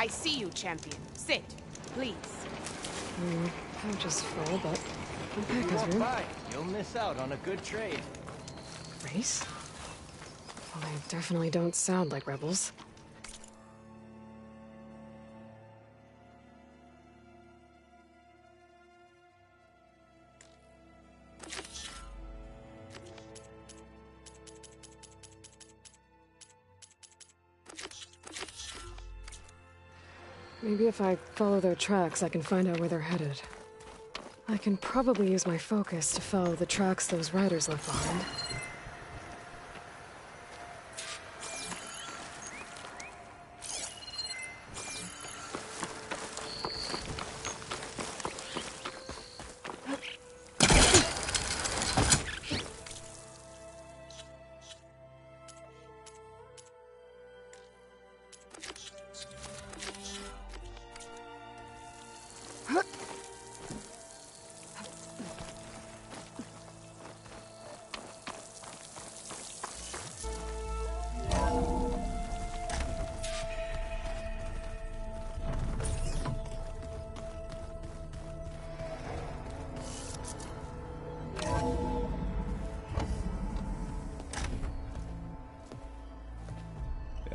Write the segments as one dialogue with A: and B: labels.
A: I see you, champion. Sit, please.
B: Pouch is full, but my pack has
C: Walk
B: room.
C: by, you'll miss out on a good trade.
B: Race? Well, they definitely don't sound like rebels. Maybe if I follow their tracks, I can find out where they're headed. I can probably use my focus to follow the tracks those riders left behind.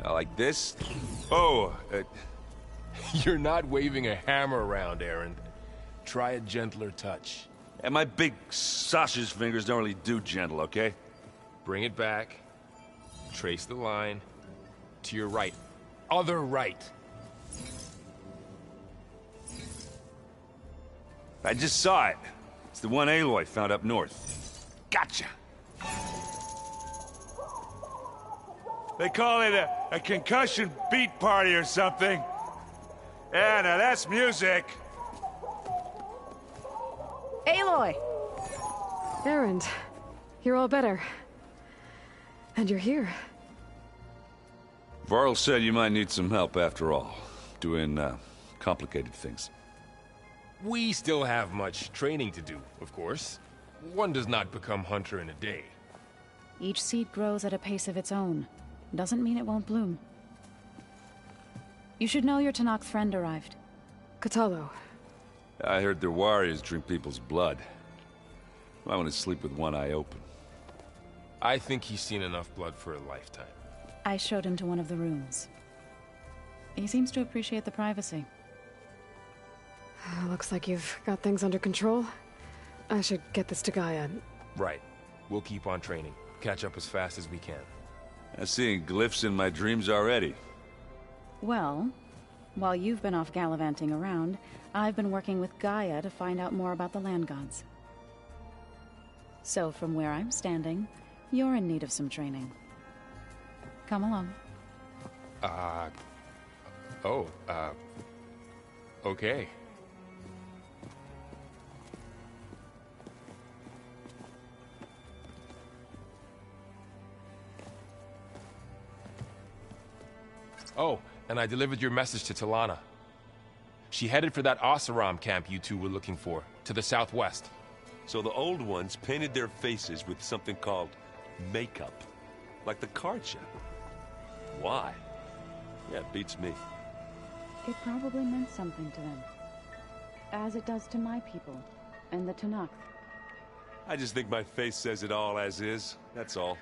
D: Like this? Oh,
E: You're not waving a hammer around, Aaron. Try a gentler touch.
D: and my big sausage fingers don't really do gentle, okay?
E: Bring it back. Trace the line. To your right. Other right.
D: I just saw it. It's the one Aloy found up north. Gotcha! They call it a concussion beat party or something. Yeah, now that's music.
A: Aloy!
B: Erend, you're all better. And you're here.
D: Varl said you might need some help after all. Doing, complicated things.
E: We still have much training to do, of course. One does not become hunter in a day.
F: Each seed grows at a pace of its own. Doesn't mean it won't bloom. You should know your Tenakth friend arrived.
B: Kotallo.
D: I heard their warriors drink people's blood. I want to sleep with one eye open.
E: I think he's seen enough blood for a lifetime.
F: I showed him to one of the rooms. He seems to appreciate the privacy.
B: Looks like you've got things under control. I should get this to Gaia.
E: Right. We'll keep on training. Catch up as fast as we can.
D: I'm seeing glyphs in my dreams already.
F: Well, while you've been off gallivanting around, I've been working with Gaia to find out more about the land gods. So from where I'm standing, you're in need of some training. Come along.
E: Okay. Oh, and I delivered your message to Talana. She headed for that Oseram camp you two were looking for, to the southwest.
G: So the old ones painted their faces with something called makeup. Like the card show. Why? Yeah, it beats me.
F: It probably meant something to them. As it does to my people, and the Tenakth.
G: I just think my face says it all as is, that's all.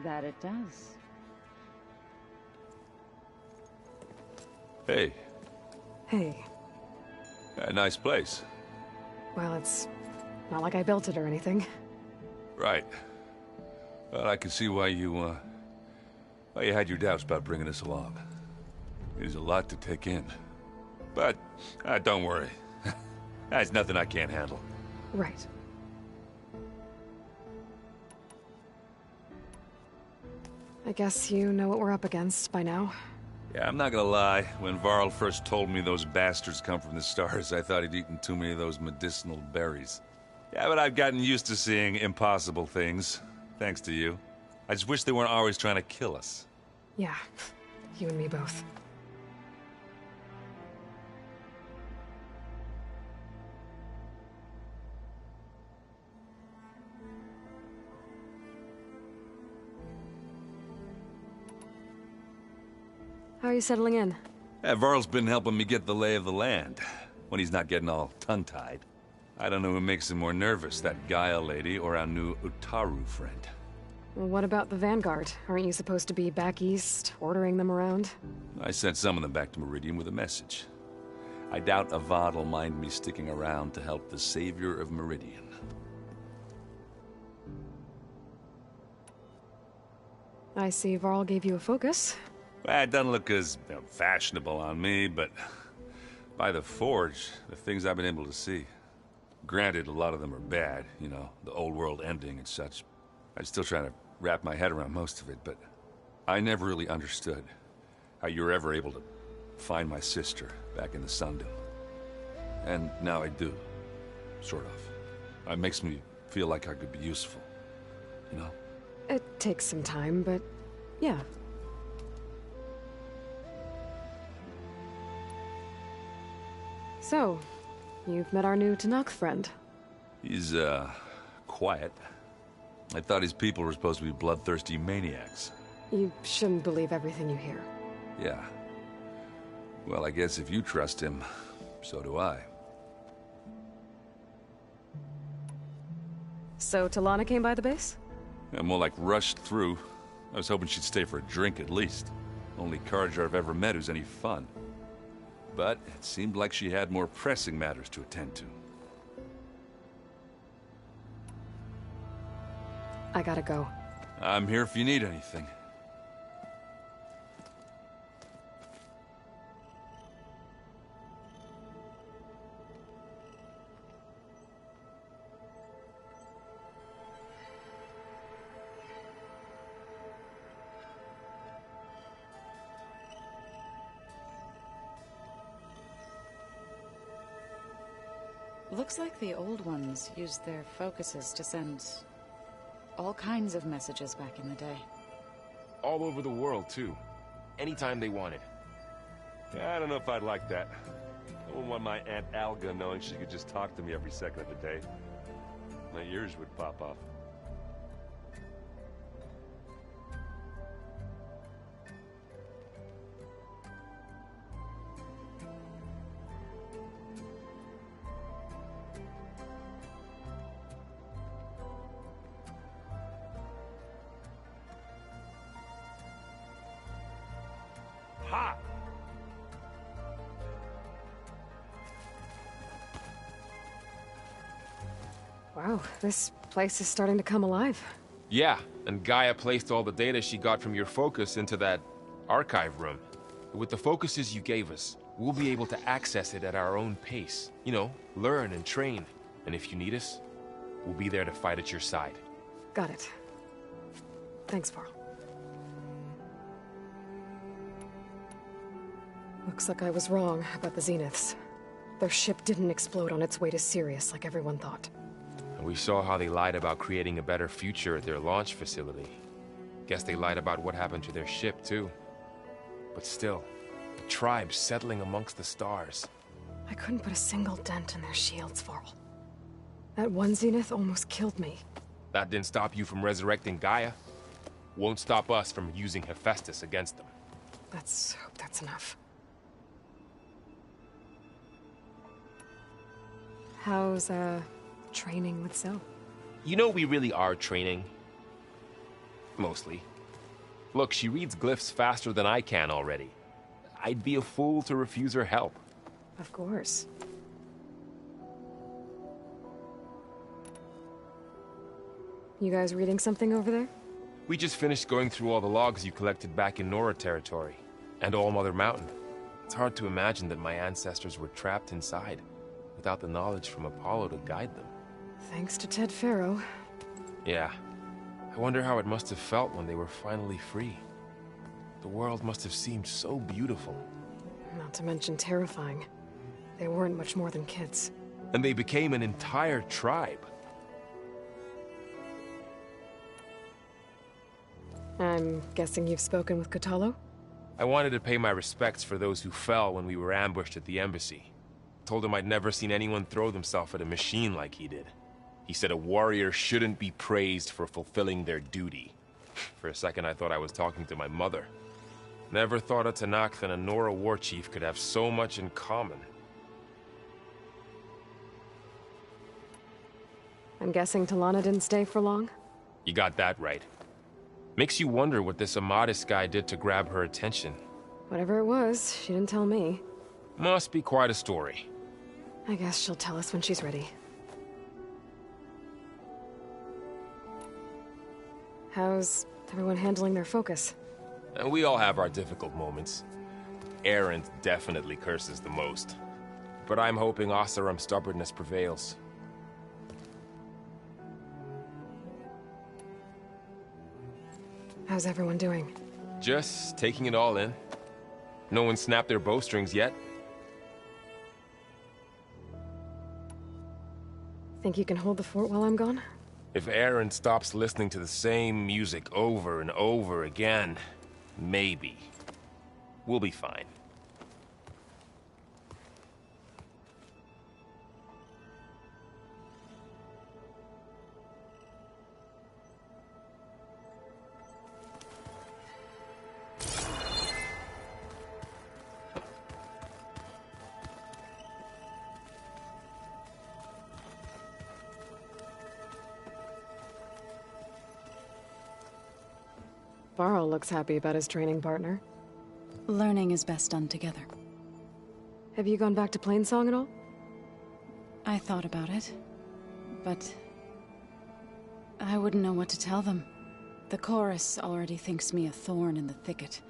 F: That it does.
D: Hey,
B: Hey.
D: a nice place.
B: Well, it's not like I built it or anything.
D: Right. Well, I can see why you had your doubts about bringing us along. It is a lot to take in. But, don't worry. That's nothing I can't handle.
B: Right. I guess you know what we're up against by now.
D: Yeah, I'm not gonna lie. When Varl first told me those bastards come from the stars, I thought he'd eaten too many of those medicinal berries. Yeah, but I've gotten used to seeing impossible things, thanks to you. I just wish they weren't always trying to kill us.
B: Yeah, you and me both. How are you settling in?
D: Yeah, Varl's been helping me get the lay of the land, when he's not getting all tongue-tied. I don't know who makes him more nervous, that Gaia lady or our new Utaru friend.
B: Well, what about the Vanguard? Aren't you supposed to be back east, ordering them around?
D: I sent some of them back to Meridian with a message. I doubt Avad will mind me sticking around to help the savior of Meridian.
B: I see Varl gave you a focus.
D: Well, it doesn't look as fashionable on me, but by the Forge, the things I've been able to see. Granted, a lot of them are bad, you know, the old world ending and such. I'm still trying to wrap my head around most of it, but I never really understood how you were ever able to find my sister back in the Sundom. And now I do, sort of. It makes me feel like I could be useful, you know?
B: It takes some time, but yeah. So, you've met our new Tanakh friend.
D: He's, quiet. I thought his people were supposed to be bloodthirsty maniacs.
B: You shouldn't believe everything you hear.
D: Yeah. Well, I guess if you trust him, so do I.
B: So, Talana came by the base?
D: I'm more like rushed through. I was hoping she'd stay for a drink at least. Only Carja I've ever met who's any fun. But it seemed like she had more pressing matters to attend to.
B: I gotta go.
D: I'm here if you need anything.
F: Looks like the old ones used their focuses to send all kinds of messages back in the day.
E: All over the world, too. Anytime they wanted.
G: I don't know if I'd like that. I wouldn't want my Aunt Alga knowing she could just talk to me every second of the day. My ears would pop off. Ha!
B: Wow, this place is starting to come alive.
E: Yeah, and Gaia placed all the data she got from your focus into that archive room. With the focuses you gave us, we'll be able to access it at our own pace. You know, learn and train. And if you need us, we'll be there to fight at your side.
B: Got it. Thanks, Varl. Looks like I was wrong about the Zeniths. Their ship didn't explode on its way to Sirius like everyone thought.
E: And we saw how they lied about creating a better future at their launch facility. Guess they lied about what happened to their ship, too. But still, the tribe settling amongst the stars.
B: I couldn't put a single dent in their shields, Varl. That one Zenith almost killed me.
E: That didn't stop you from resurrecting Gaia. Won't stop us from using Hephaestus against them.
B: Let's hope that's enough. How's, training with Zoe?
E: You know we really are training. Mostly. Look, she reads glyphs faster than I can already. I'd be a fool to refuse her help.
B: Of course. You guys reading something over there?
E: We just finished going through all the logs you collected back in Nora territory. And All Mother Mountain. It's hard to imagine that my ancestors were trapped inside, without the knowledge from Apollo to guide them.
B: Thanks to Ted Faro.
E: Yeah. I wonder how it must have felt when they were finally free. The world must have seemed so beautiful.
B: Not to mention terrifying. They weren't much more than kids.
E: And they became an entire tribe.
B: I'm guessing you've spoken with Kotallo?
E: I wanted to pay my respects for those who fell when we were ambushed at the embassy. Told him I'd never seen anyone throw themselves at a machine like he did. He said a warrior shouldn't be praised for fulfilling their duty. For a second I thought I was talking to my mother. Never thought a Tenakth and a Nora war chief could have so much in common.
B: I'm guessing Talana didn't stay for long?
E: You got that right. Makes you wonder what this Amadis guy did to grab her attention.
B: Whatever it was, she didn't tell me.
E: Must be quite a story.
B: I guess she'll tell us when she's ready. How's everyone handling their focus?
E: And we all have our difficult moments. Erend definitely curses the most. But I'm hoping Oseram's stubbornness prevails.
B: How's everyone doing?
E: Just taking it all in. No one snapped their bowstrings yet.
B: Think you can hold the fort while I'm gone?
E: If Erend stops listening to the same music over and over again, maybe. We'll be fine.
B: Varl looks happy about his training partner.
F: Learning is best done together.
B: Have you gone back to Plainsong at all?
F: I thought about it, but I wouldn't know what to tell them. The chorus already thinks me a thorn in the thicket.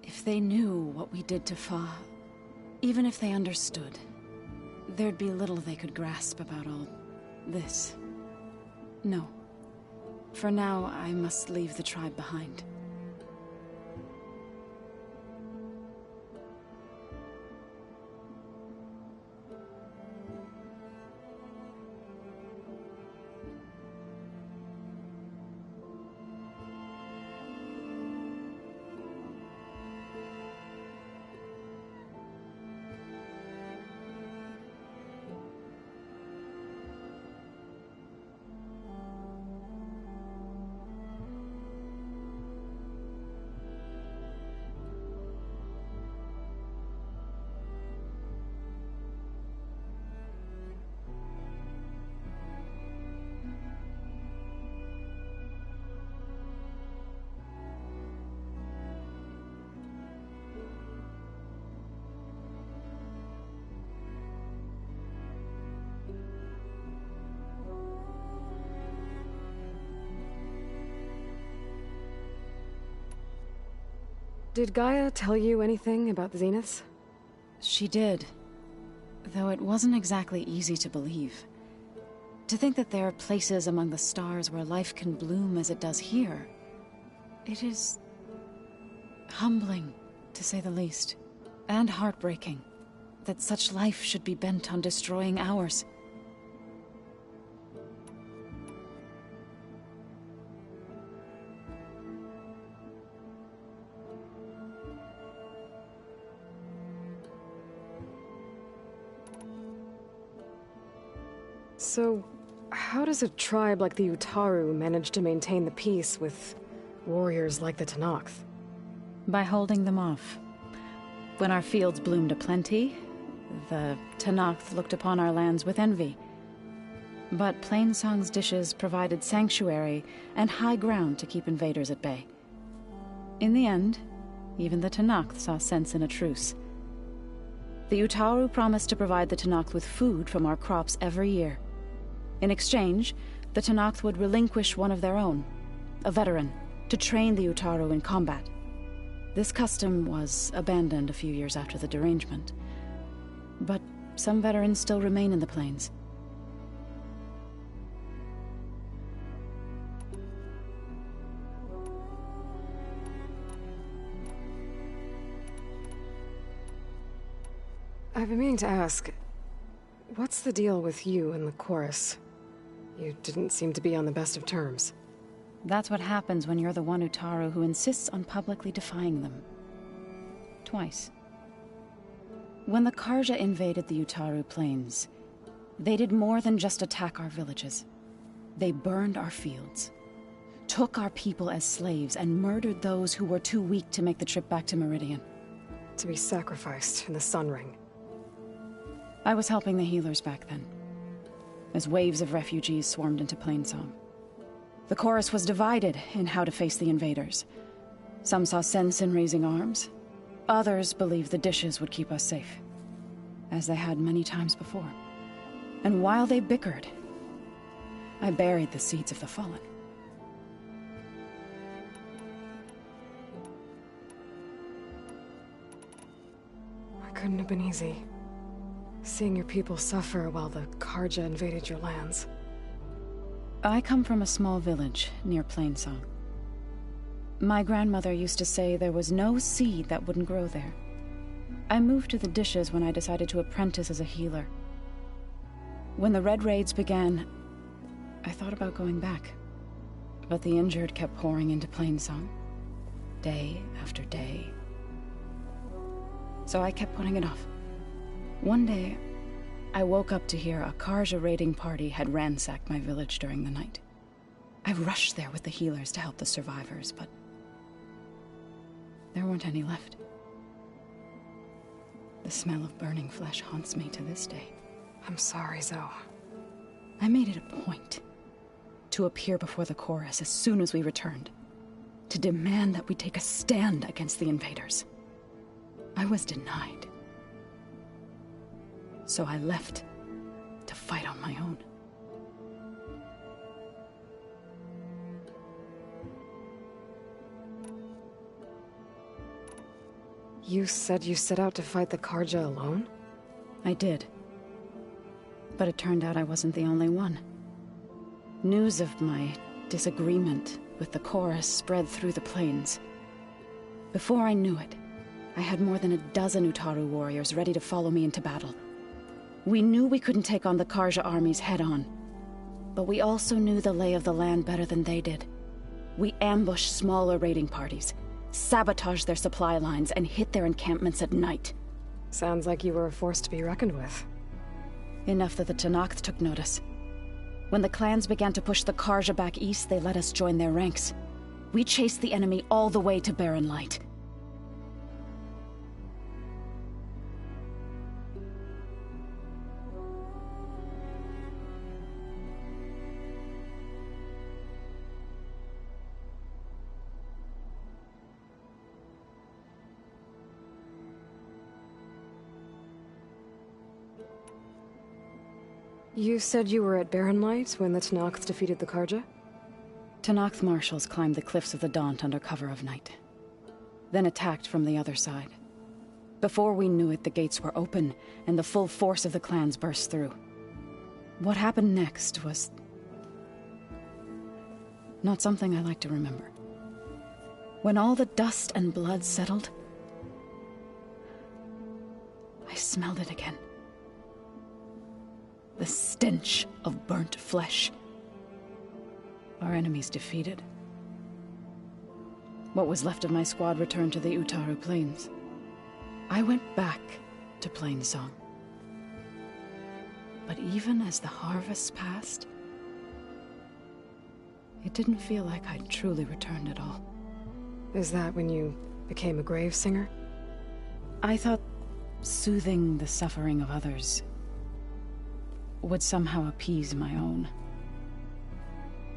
F: If they knew what we did to Fa, even if they understood, there'd be little they could grasp about all this. No. For now, I must leave the tribe behind.
B: Did Gaia tell you anything about the Zeniths?
F: She did. Though it wasn't exactly easy to believe. To think that there are places among the stars where life can bloom as it does here. It is humbling, to say the least. And heartbreaking. That such life should be bent on destroying ours.
B: So, how does a tribe like the Utaru manage to maintain the peace with warriors like the Tenakth?
F: By holding them off. When our fields bloomed aplenty, the Tenakth looked upon our lands with envy. But Plainsong's dishes provided sanctuary and high ground to keep invaders at bay. In the end, even the Tenakth saw sense in a truce. The Utaru promised to provide the Tenakth with food from our crops every year. In exchange, the Tenakth would relinquish one of their own, a veteran, to train the Utaru in combat. This custom was abandoned a few years after the derangement. But some veterans still remain in the plains.
B: I've been meaning to ask, what's the deal with you and the chorus? You didn't seem to be on the best of terms.
F: That's what happens when you're the one Utaru who insists on publicly defying them. Twice. When the Carja invaded the Utaru plains, they did more than just attack our villages. They burned our fields. took our people as slaves and murdered those who were too weak to make the trip back to Meridian.
B: To be sacrificed in the Sun Ring.
F: I was helping the healers back then, as waves of refugees swarmed into Plainsong. The chorus was divided in how to face the invaders. Some saw sense in raising arms. Others believed the dishes would keep us safe, as they had many times before. And while they bickered, I buried the seeds of the fallen.
B: It couldn't have been easy. Seeing your people suffer while the Karja invaded your lands.
F: I come from a small village near Plainsong. My grandmother used to say there was no seed that wouldn't grow there. I moved to the dishes when I decided to apprentice as a healer. When the Red Raids began, I thought about going back. But the injured kept pouring into Plainsong, day after day. So I kept putting it off. One day, I woke up to hear a Karja raiding party had ransacked my village during the night. I rushed there with the healers to help the survivors, but there weren't any left. The smell of burning flesh haunts me to this day.
B: I'm sorry, Zoe.
F: I made it a point to appear before the chorus as soon as we returned, to demand that we take a stand against the invaders. I was denied. So I left to fight on my own.
B: You said you set out to fight the Karja alone?
F: I did. But it turned out I wasn't the only one. News of my disagreement with the chorus spread through the plains. Before I knew it, I had more than a dozen Utaru warriors ready to follow me into battle. We knew we couldn't take on the Karja armies head-on, but we also knew the lay of the land better than they did. We ambushed smaller raiding parties, sabotaged their supply lines, and hit their encampments at night.
B: Sounds like you were a force to be reckoned with.
F: Enough that the Tenakth took notice. When the clans began to push the Karja back east, they let us join their ranks. We chased the enemy all the way to Barren Light.
B: You said you were at Barren Light when the Tenakth defeated the Karja?
F: Tenakth marshals climbed the cliffs of the Daunt under cover of night, then attacked from the other side. Before we knew it, the gates were open, and the full force of the clans burst through. What happened next was not something I like to remember. When all the dust and blood settled, I smelled it again. The stench of burnt flesh. Our enemies defeated. What was left of my squad returned to the Utaru Plains. I went back to Plainsong. But even as the harvest passed, it didn't feel like I'd truly returned at all.
B: Is that when you became a grave singer?
F: I thought soothing the suffering of others would somehow appease my own.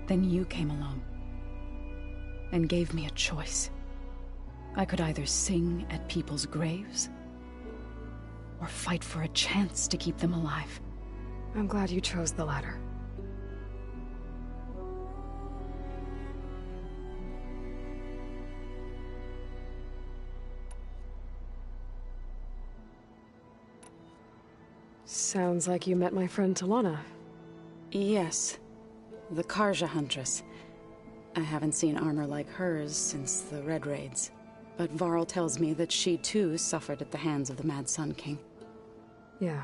F: Then you came along and gave me a choice. I could either sing at people's graves or fight for a chance to keep them alive.
B: I'm glad you chose the latter. Sounds like you met my friend Talana.
F: Yes, the Karja Huntress. I haven't seen armor like hers since the Red Raids, but Varl tells me that she too suffered at the hands of the Mad Sun King.
B: Yeah,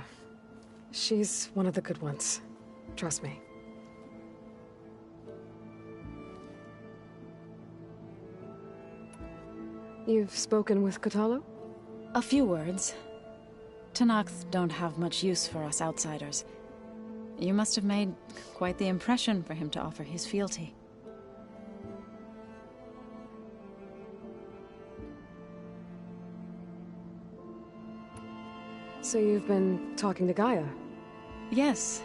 B: she's one of the good ones. Trust me. You've spoken with Kotallo?
F: A few words. Tenakth don't have much use for us outsiders. You must have made quite the impression for him to offer his fealty.
B: So you've been talking to Gaia?
F: Yes.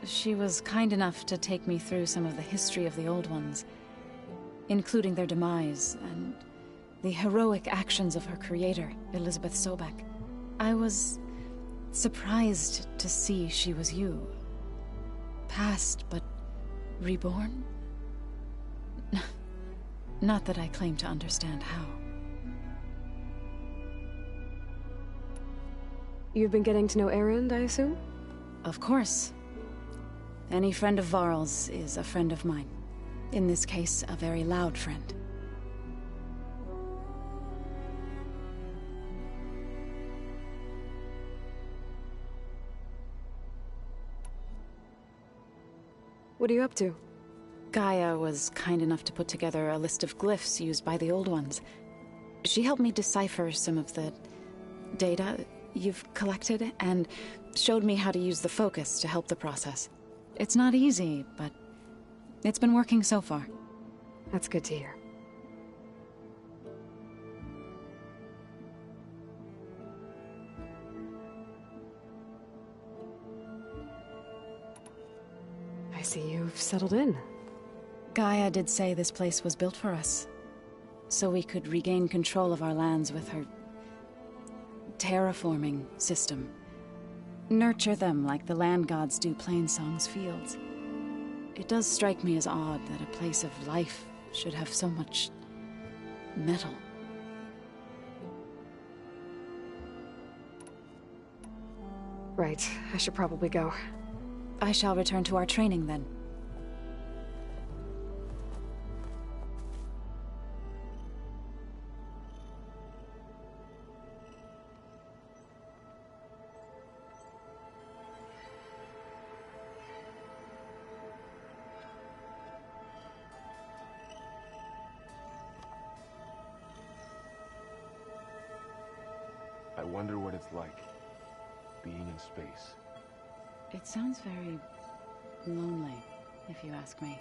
F: She was kind enough to take me through some of the history of the Old Ones, including their demise and the heroic actions of her creator, Elizabeth Sobek. I was surprised to see she was you. Past, but reborn? Not that I claim to understand how.
B: You've been getting to know Erend, I assume?
F: Of course. Any friend of Varl's is a friend of mine. In this case, a very loud friend.
B: What are you up to?
F: Gaia was kind enough to put together a list of glyphs used by the Old Ones. She helped me decipher some of the data you've collected, and showed me how to use the focus to help the process. It's not easy, but it's been working so far.
B: That's good to hear. I see you've settled in.
F: Gaia did say this place was built for us, so we could regain control of our lands with her terraforming system. Nurture them like the land gods do Plainsong's fields. It does strike me as odd that a place of life should have so much metal.
B: Right, I should probably go.
F: I shall return to our training then.
E: I wonder what it's like, being in space.
F: It sounds very lonely, if you ask me.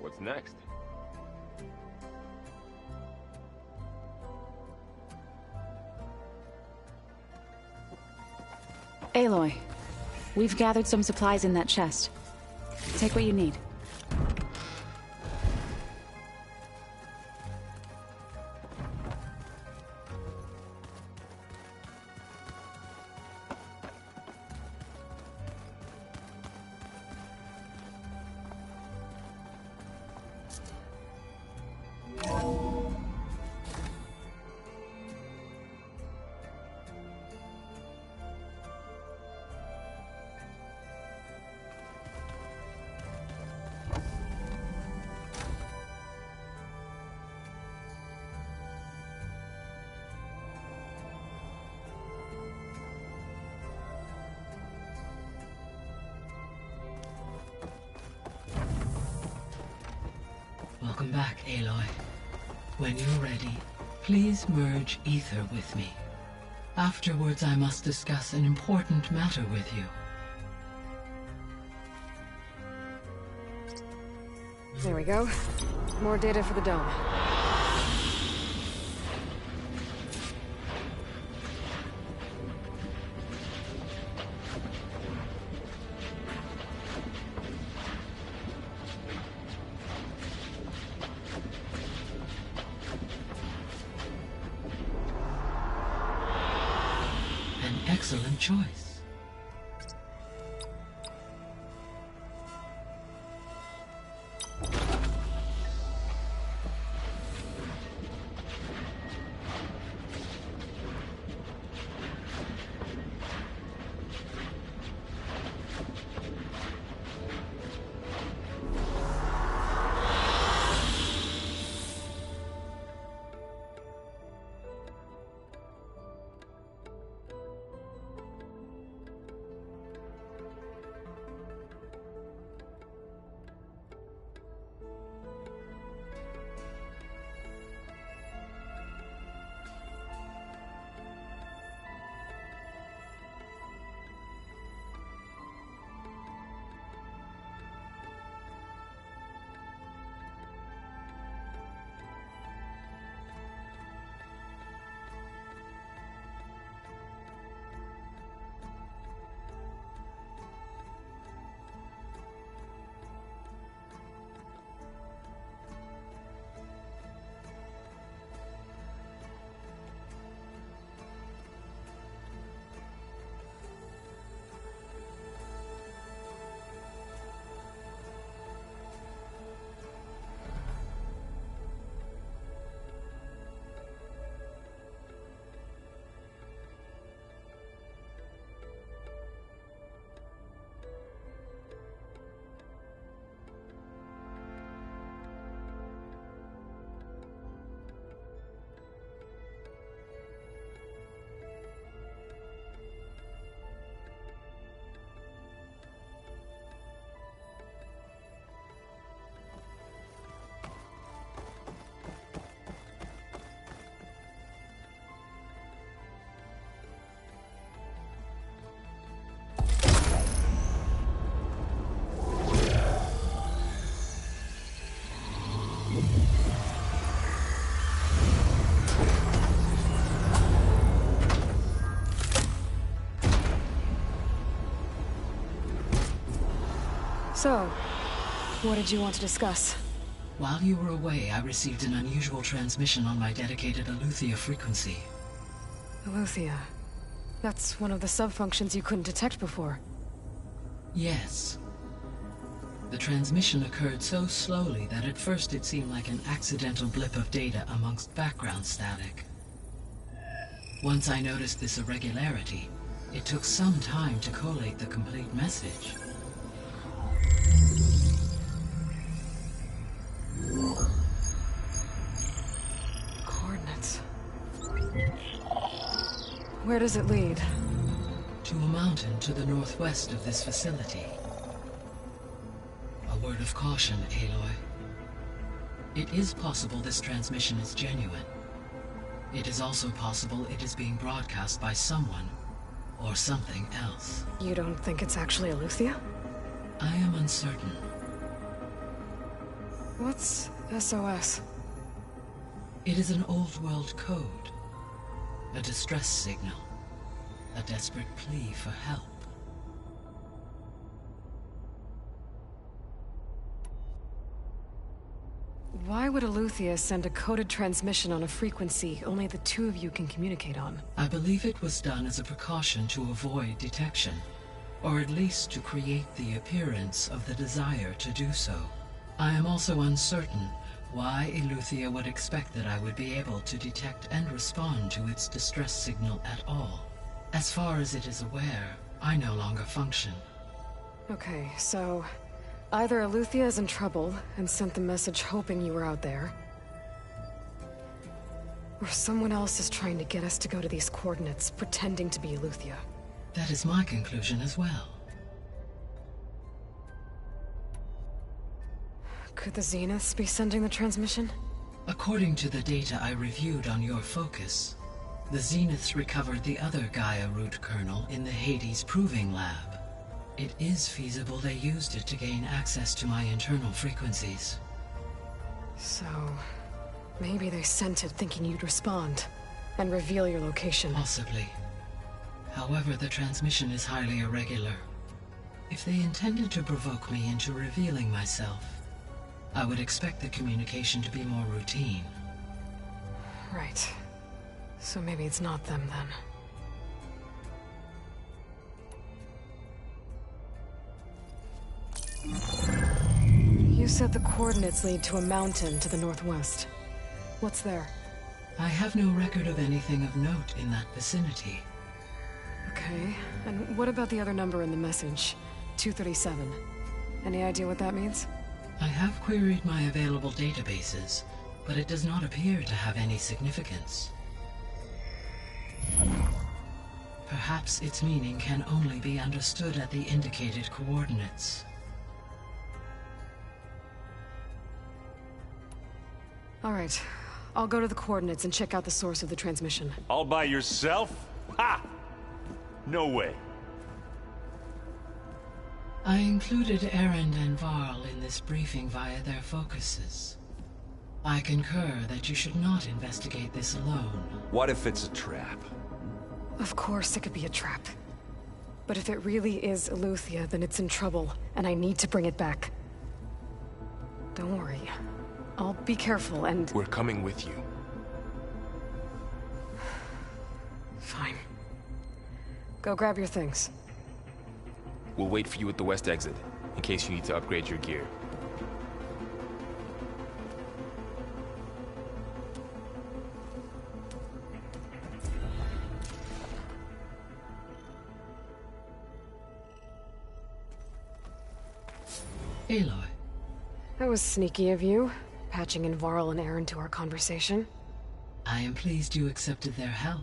E: What's next?
F: Aloy, we've gathered some supplies in that chest. Take what you need.
H: Welcome back, Aloy. When you're ready, please merge ether with me. Afterwards, I must discuss an important matter with you.
B: There we go. More data for the dome.
H: An excellent choice.
B: So, what did you want to discuss?
H: While you were away, I received an unusual transmission on my dedicated Eleuthia frequency.
B: Eleuthia. That's one of the sub-functions you couldn't detect before.
H: Yes. The transmission occurred so slowly that at first it seemed like an accidental blip of data amongst background static. Once I noticed this irregularity, it took some time to collate the complete message.
B: Coordinates. Where does it lead?
H: To a mountain to the northwest of this facility. A word of caution, Aloy. It is possible this transmission is genuine. It is also possible it is being broadcast by someone or something else.
B: You don't think it's actually Eleuthia?
H: I am uncertain.
B: What's SOS?
H: It is an old-world code. A distress signal. A desperate plea for help.
B: Why would Eleuthia send a coded transmission on a frequency only the two of you can communicate on?
H: I believe it was done as a precaution to avoid detection, or at least to create the appearance of the desire to do so. I am also uncertain why Eleuthia would expect that I would be able to detect and respond to its distress signal at all. As far as it is aware, I no longer function.
B: Okay, so either Eleuthia is in trouble and sent the message hoping you were out there, or someone else is trying to get us to go to these coordinates, pretending to be Eleuthia.
H: That is my conclusion as well.
B: Could the Zeniths be sending the transmission?
H: According to the data I reviewed on your focus, the Zeniths recovered the other Gaia root kernel in the Hades Proving Lab. It is feasible they used it to gain access to my internal frequencies.
B: So, maybe they sent it thinking you'd respond and reveal your location.
H: Possibly. However, the transmission is highly irregular. If they intended to provoke me into revealing myself, I would expect the communication to be more routine.
B: Right. So maybe it's not them then. You said the coordinates lead to a mountain to the northwest. What's there?
H: I have no record of anything of note in that vicinity.
B: Okay, and what about the other number in the message? 237. Any idea what that means?
H: I have queried my available databases, but it does not appear to have any significance. Perhaps its meaning can only be understood at the indicated coordinates.
B: All right. I'll go to the coordinates and check out the source of the transmission.
G: All by yourself? Ha! No way.
H: I included Erend and Varl in this briefing via their focuses. I concur that you should not investigate this alone.
G: What if it's a trap?
B: Of course it could be a trap. But if it really is Eleuthia, then it's in trouble, and I need to bring it back. Don't worry. I'll be careful and...
E: We're coming with you.
B: Fine. Go grab your things.
E: We'll wait for you at the west exit, in case you need to upgrade your gear.
H: Aloy.
B: That was sneaky of you, patching in Varl and Erend to our conversation.
H: I am pleased you accepted their help.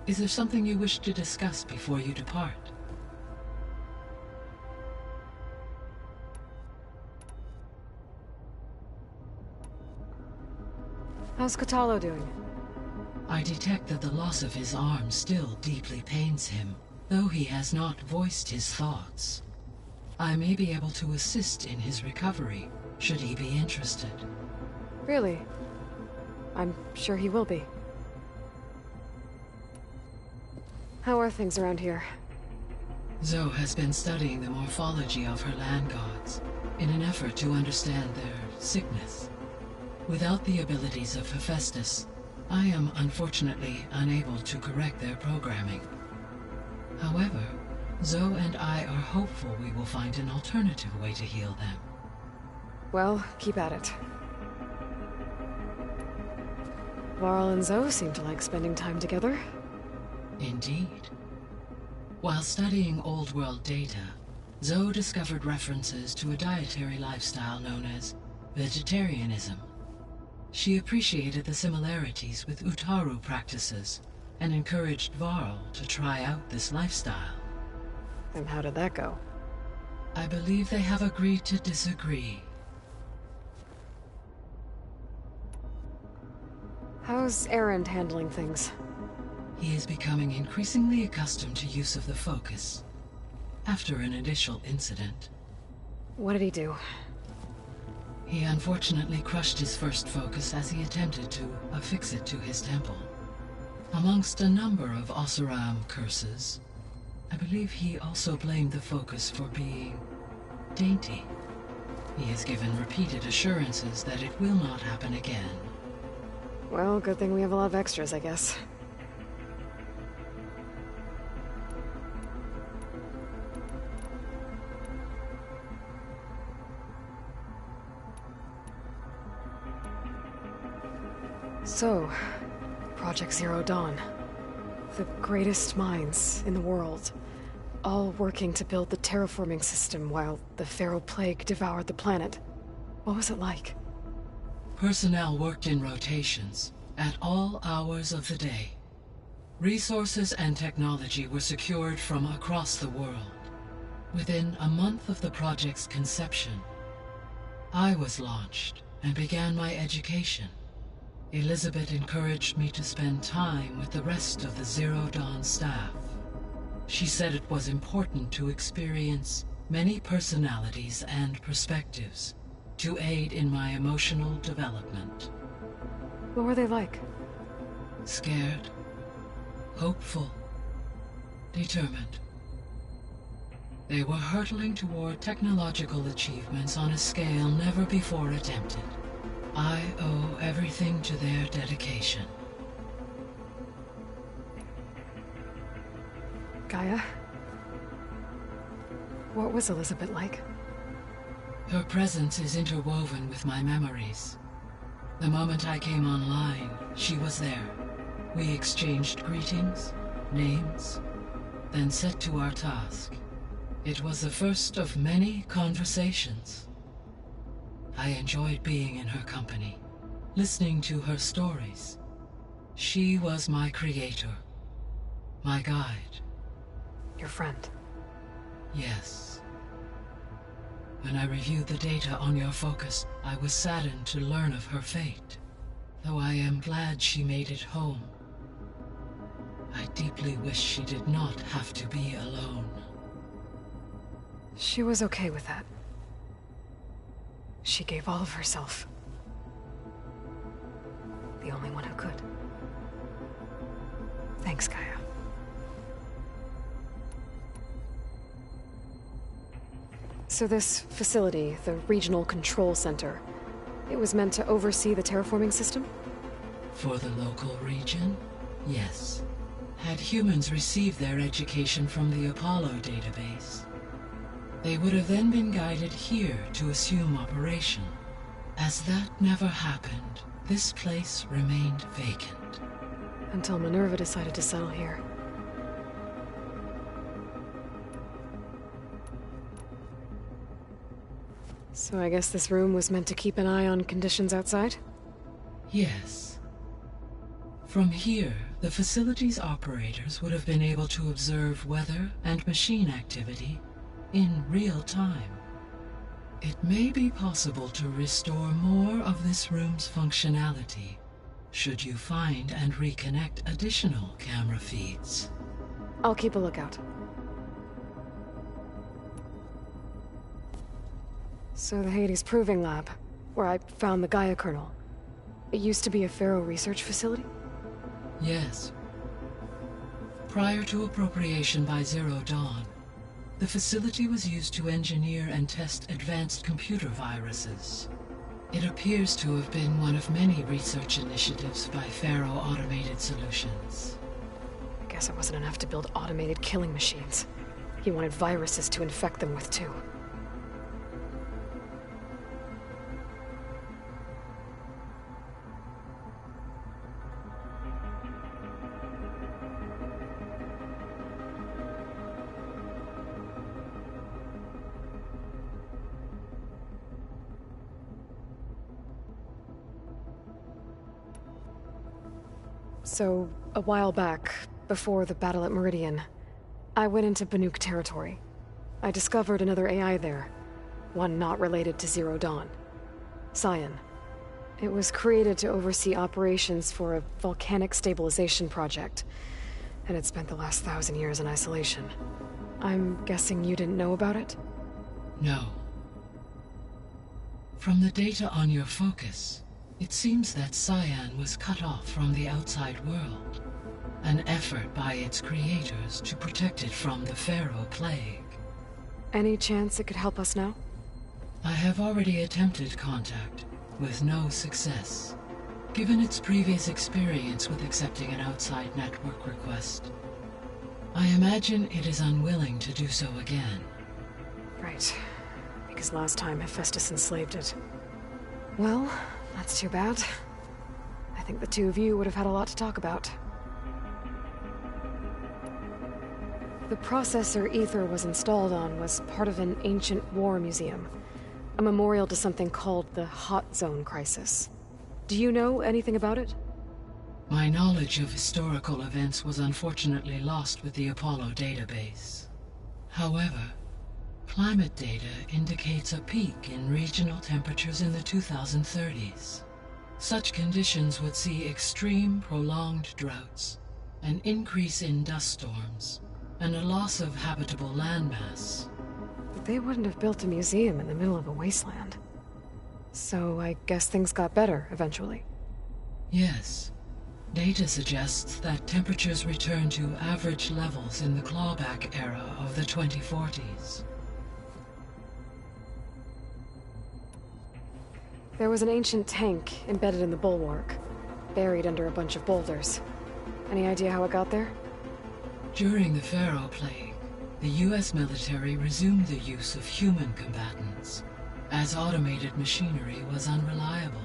H: Is there something you wish to discuss before you depart?
B: How's Kotallo doing?
H: I detect that the loss of his arm still deeply pains him, though he has not voiced his thoughts. I may be able to assist in his recovery, should he be interested.
B: Really? I'm sure he will be. How are things around here?
H: Zoe has been studying the morphology of her land gods in an effort to understand their sickness. Without the abilities of Hephaestus, I am unfortunately unable to correct their programming. However, Zoe and I are hopeful we will find an alternative way to heal them.
B: Well, keep at it. Varl and Zoe seem to like spending time together.
H: Indeed. While studying Old World data, Zoe discovered references to a dietary lifestyle known as vegetarianism. She appreciated the similarities with Utaru practices and encouraged Varl to try out this lifestyle.
B: And how did that go?
H: I believe they have agreed to disagree.
B: How's Erend handling things?
H: He is becoming increasingly accustomed to use of the focus, after an initial incident.
B: What did he do?
H: He unfortunately crushed his first focus as he attempted to affix it to his temple. Amongst a number of Oseram curses, I believe he also blamed the focus for being dainty. He has given repeated assurances that it will not happen again.
B: Well, good thing we have a lot of extras, I guess. So, Project Zero Dawn. The greatest minds in the world, all working to build the terraforming system while the Pharaoh Plague devoured the planet. What was it like?
H: Personnel worked in rotations, at all hours of the day. Resources and technology were secured from across the world. Within a month of the project's conception, I was launched and began my education. Elizabeth encouraged me to spend time with the rest of the Zero Dawn staff. She said it was important to experience many personalities and perspectives to aid in my emotional development.
B: What were they like?
H: Scared, hopeful, determined. They were hurtling toward technological achievements on a scale never before attempted. I owe everything to their dedication.
B: Gaia? What was Elizabeth like?
H: Her presence is interwoven with my memories. The moment I came online, she was there. We exchanged greetings, names, then set to our task. It was the first of many conversations. I enjoyed being in her company, listening to her stories. She was my creator, my guide.
B: Your friend.
H: Yes. When I reviewed the data on your focus, I was saddened to learn of her fate. Though I am glad she made it home. I deeply wish she did not have to be alone.
B: She was okay with that. She gave all of herself. The only one who could. Thanks, Gaia. So this facility, the Regional Control Center, it was meant to oversee the terraforming system?
H: For the local region, yes. Had humans received their education from the Apollo database, they would have then been guided here to assume operation. As that never happened, this place remained vacant.
B: Until Minerva decided to settle here. So I guess this room was meant to keep an eye on conditions outside?
H: Yes. From here, the facility's operators would have been able to observe weather and machine activity in real time. It may be possible to restore more of this room's functionality, should you find and reconnect additional camera feeds.
B: I'll keep a lookout. So the Hades Proving Lab, where I found the Gaia kernel, it used to be a Pharaoh research facility?
H: Yes. Prior to appropriation by Zero Dawn, The facility was used to engineer and test advanced computer viruses. It appears to have been one of many research initiatives by Faro Automated Solutions.
B: I guess it wasn't enough to build automated killing machines. He wanted viruses to infect them with, too. So, a while back, before the battle at Meridian, I went into Banuk territory. I discovered another AI there, one not related to Zero Dawn. Cyan. It was created to oversee operations for a volcanic stabilization project, and it spent the last 1,000 years in isolation. I'm guessing you didn't know about it?
H: No. From the data on your focus, it seems that Cyan was cut off from the outside world, an effort by its creators to protect it from the Faro Plague.
B: Any chance it could help us now?
H: I have already attempted contact, with no success. Given its previous experience with accepting an outside network request, I imagine it is unwilling to do so again.
B: Right. Because last time Hephaestus enslaved it. Well, that's too bad. I think the two of you would have had a lot to talk about. The processor Ether was installed on was part of an ancient war museum. A memorial to something called the Hot Zone Crisis. Do you know anything about it?
H: My knowledge of historical events was unfortunately lost with the Apollo database. However, climate data indicates a peak in regional temperatures in the 2030s. Such conditions would see extreme, prolonged droughts, an increase in dust storms, and a loss of habitable landmass.
B: But they wouldn't have built a museum in the middle of a wasteland. So I guess things got better eventually.
H: Yes. Data suggests that temperatures returned to average levels in the clawback era of the 2040s.
B: There was an ancient tank embedded in the bulwark, buried under a bunch of boulders. Any idea how it got there?
H: During the Faro Plague, the US military resumed the use of human combatants, as automated machinery was unreliable.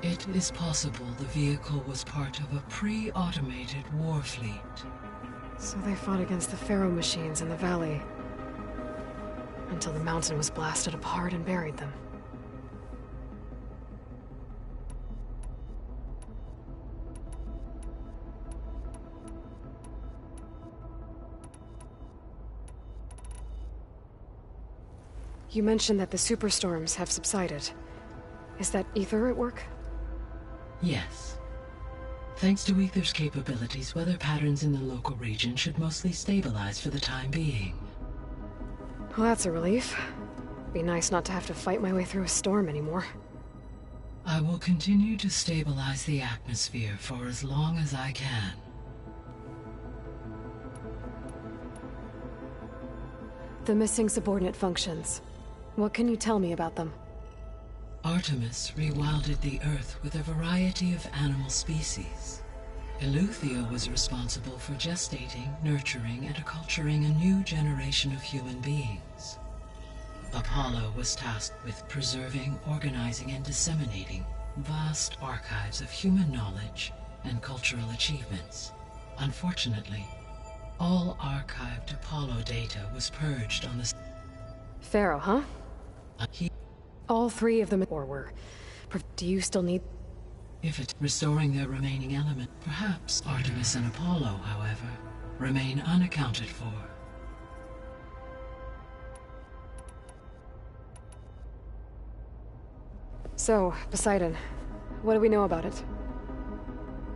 H: It is possible the vehicle was part of a pre-automated war fleet.
B: So they fought against the Faro machines in the valley, until the mountain was blasted apart and buried them. You mentioned that the superstorms have subsided. Is that Ether at work?
H: Yes. Thanks to Ether's capabilities, weather patterns in the local region should mostly stabilize for the time being.
B: Well, that's a relief. Be nice not to have to fight my way through a storm anymore.
H: I will continue to stabilize the atmosphere for as long as I can.
B: The missing subordinate functions. What can you tell me about them?
H: Artemis rewilded the Earth with a variety of animal species. Eleuthia was responsible for gestating, nurturing, and acculturating a new generation of human beings. Apollo was tasked with preserving, organizing, and disseminating vast archives of human knowledge and cultural achievements. Unfortunately, all archived Apollo data was purged on the...
B: Faro, huh? All three of them were. Do you still need...
H: If it's restoring their remaining element, perhaps Artemis and Apollo, however, remain unaccounted for.
B: So, Poseidon. What do we know about it?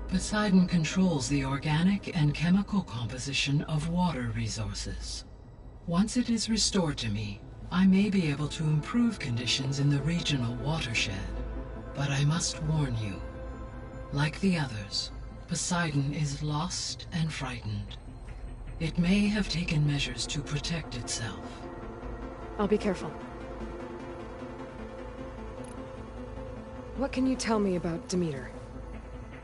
H: Poseidon controls the organic and chemical composition of water resources. Once it is restored to me, I may be able to improve conditions in the regional watershed. But I must warn you, like the others, Poseidon is lost and frightened. It may have taken measures to protect itself.
B: I'll be careful. What can you tell me about Demeter?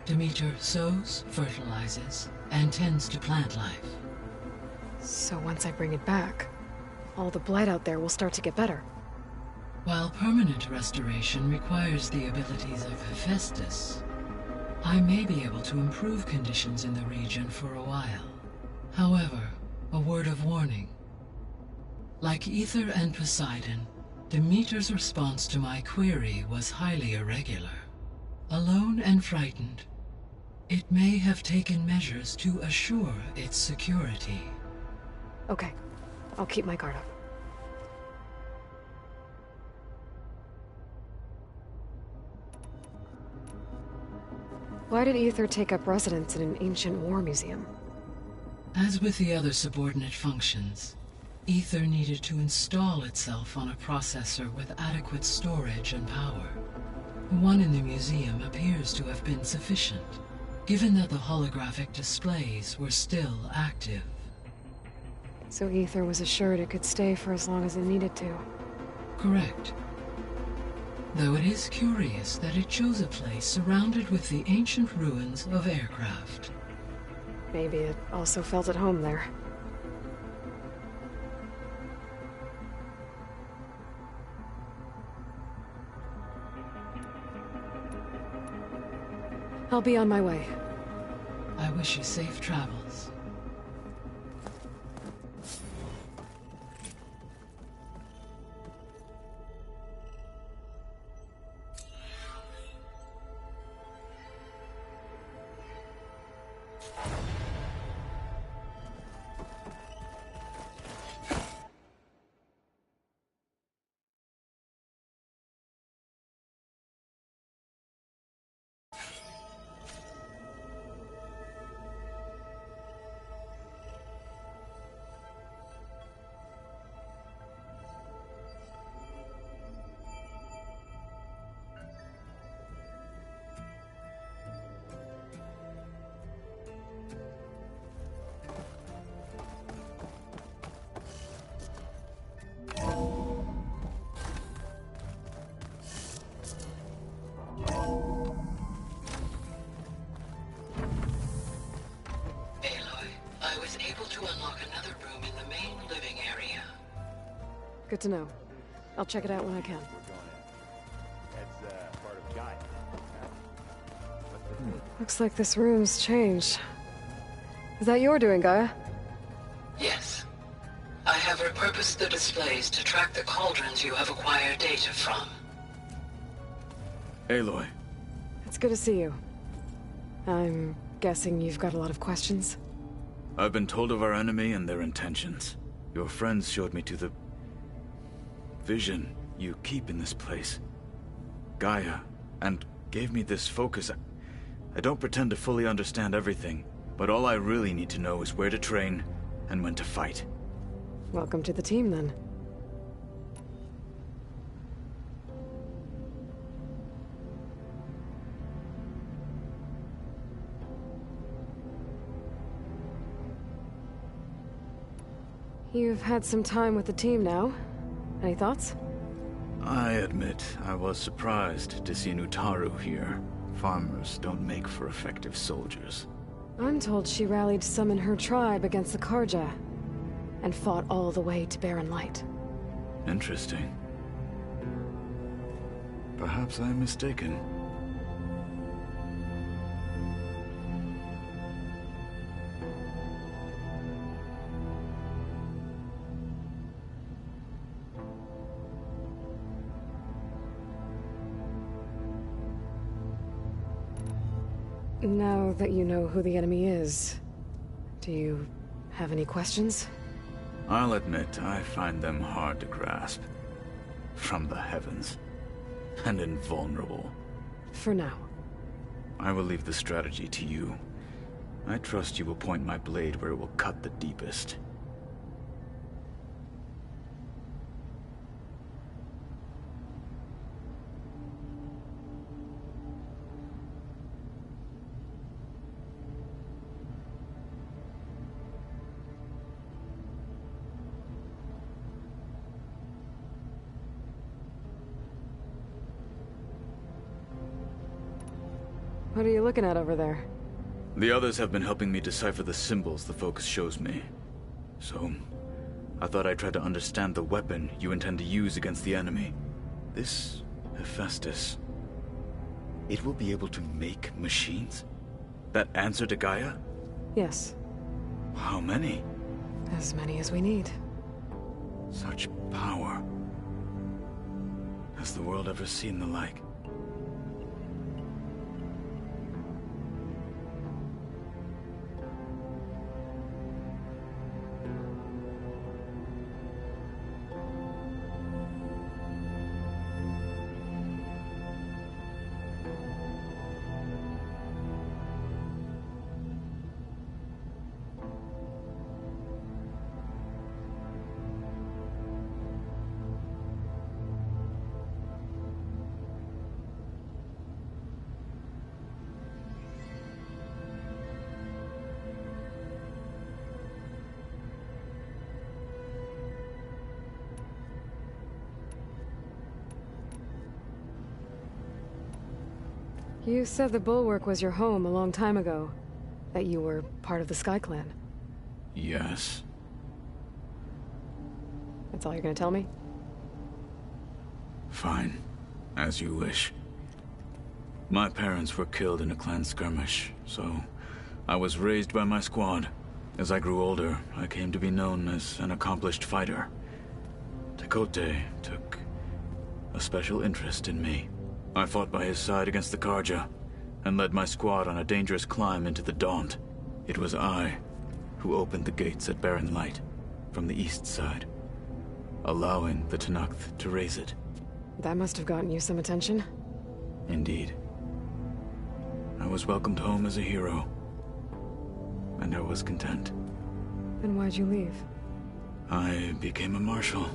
H: Demeter sows, fertilizes, and tends to plant life.
B: So once I bring it back, all the blight out there will start to get better.
H: While permanent restoration requires the abilities of Hephaestus, I may be able to improve conditions in the region for a while. However, a word of warning. Like Aether and Poseidon, Demeter's response to my query was highly irregular. Alone and frightened, it may have taken measures to assure its security.
B: Okay, I'll keep my guard up. Why did Aether take up residence in an ancient war museum?
H: As with the other subordinate functions, Aether needed to install itself on a processor with adequate storage and power. The one in the museum appears to have been sufficient, given that the holographic displays were still active.
B: So Aether was assured it could stay for as long as it needed to.
H: Correct. Though it is curious that it chose a place surrounded with the ancient ruins of aircraft.
B: Maybe it also felt at home there. I'll be on my way.
H: I wish you safe travels.
B: Good to know. I'll check it out when I can.
C: That's part of Gaia.
B: Looks like this room's changed. Is that your doing, Gaia?
H: Yes. I have repurposed the displays to track the cauldrons you have acquired data from.
I: Aloy.
B: It's good to see you. I'm guessing you've got a lot of questions?
I: I've been told of our enemy and their intentions. Your friends showed me to the vision you keep in this place, Gaia, and gave me this focus. I don't pretend to fully understand everything, but all I really need to know is where to train and when to fight.
B: Welcome to the team, then. You've had some time with the team now. Any thoughts?
I: I admit, I was surprised to see Nutaru here. Farmers don't make for effective soldiers.
B: I'm told she rallied some in her tribe against the Karja, and fought all the way to Barren Light.
I: Interesting. Perhaps I'm mistaken.
B: Now that you know who the enemy is, do you have any questions?
I: I'll admit, I find them hard to grasp. From the heavens. And invulnerable.
B: For now.
I: I will leave the strategy to you. I trust you will point my blade where it will cut the deepest.
B: What are you looking at over there?
I: The others have been helping me decipher the symbols the focus shows me. So, I thought I'd try to understand the weapon you intend to use against the enemy. This Hephaestus, it will be able to make machines? That answer to Gaia?
B: Yes.
I: How many?
B: As many as we need.
I: Such power. Has the world ever seen the like?
B: You said the Bulwark was your home a long time ago. That you were part of the Sky Clan.
I: Yes.
B: That's all you're gonna tell me?
I: Fine. As you wish. My parents were killed in a clan skirmish, so I was raised by my squad. As I grew older, I came to be known as an accomplished fighter. Tekotteh took a special interest in me. I fought by his side against the Carja, and led my squad on a dangerous climb into the Daunt. It was I who opened the gates at Barren Light, from the east side, allowing the Tenakth to raise it.
B: That must have gotten you some attention.
I: Indeed. I was welcomed home as a hero, and I was content.
B: Then why'd you leave?
I: I became a marshal.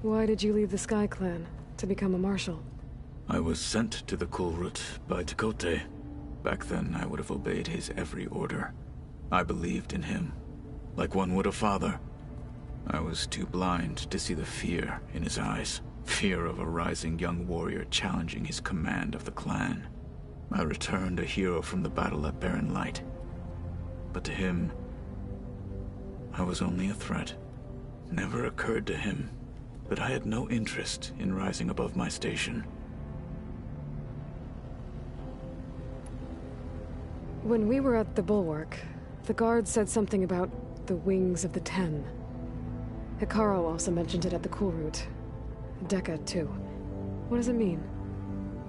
B: Why did you leave the Sky Clan to become a marshal?
I: I was sent to the Kulrut by Tekotteh. Back then, I would have obeyed his every order. I believed in him, like one would a father. I was too blind to see the fear in his eyes. Fear of a rising young warrior challenging his command of the clan. I returned a hero from the battle at Barren Light. But to him, I was only a threat. Never occurred to him that I had no interest in rising above my station.
B: When we were at the Bulwark, the guard said something about the Wings of the Ten. Hekarro also mentioned it at the Cool Route. Dekka, too. What does it mean?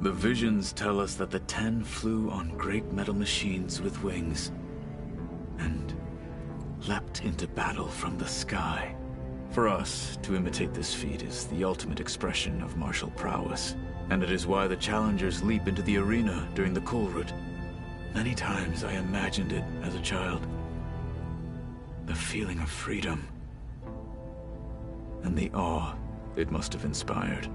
I: The visions tell us that the Ten flew on great metal machines with wings, and leapt into battle from the sky. For us, to imitate this feat is the ultimate expression of martial prowess, and it is why the challengers leap into the arena during the Cool Route. Many times I imagined it as a child. The feeling of freedom, and the awe it must have inspired.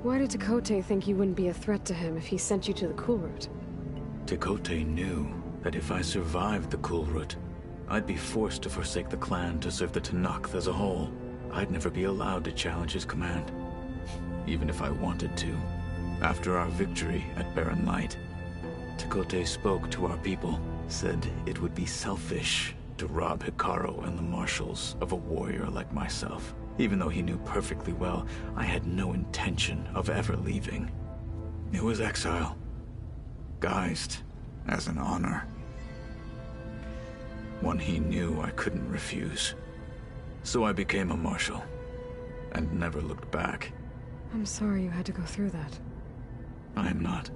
B: Why did Tekotteh think you wouldn't be a threat to him if he sent you to the Cool Route?
I: Tekotteh knew that if I survived the Cool Route, I'd be forced to forsake the clan to serve the Tenakth as a whole. I'd never be allowed to challenge his command, even if I wanted to. After our victory at Barren Light, Tekotteh spoke to our people, said it would be selfish to rob Hekarro and the Marshals of a warrior like myself. Even though he knew perfectly well I had no intention of ever leaving. It was exile, guised as an honor. One he knew I couldn't refuse. So I became a marshal, and never looked back.
B: I'm sorry you had to go through that.
I: I am not.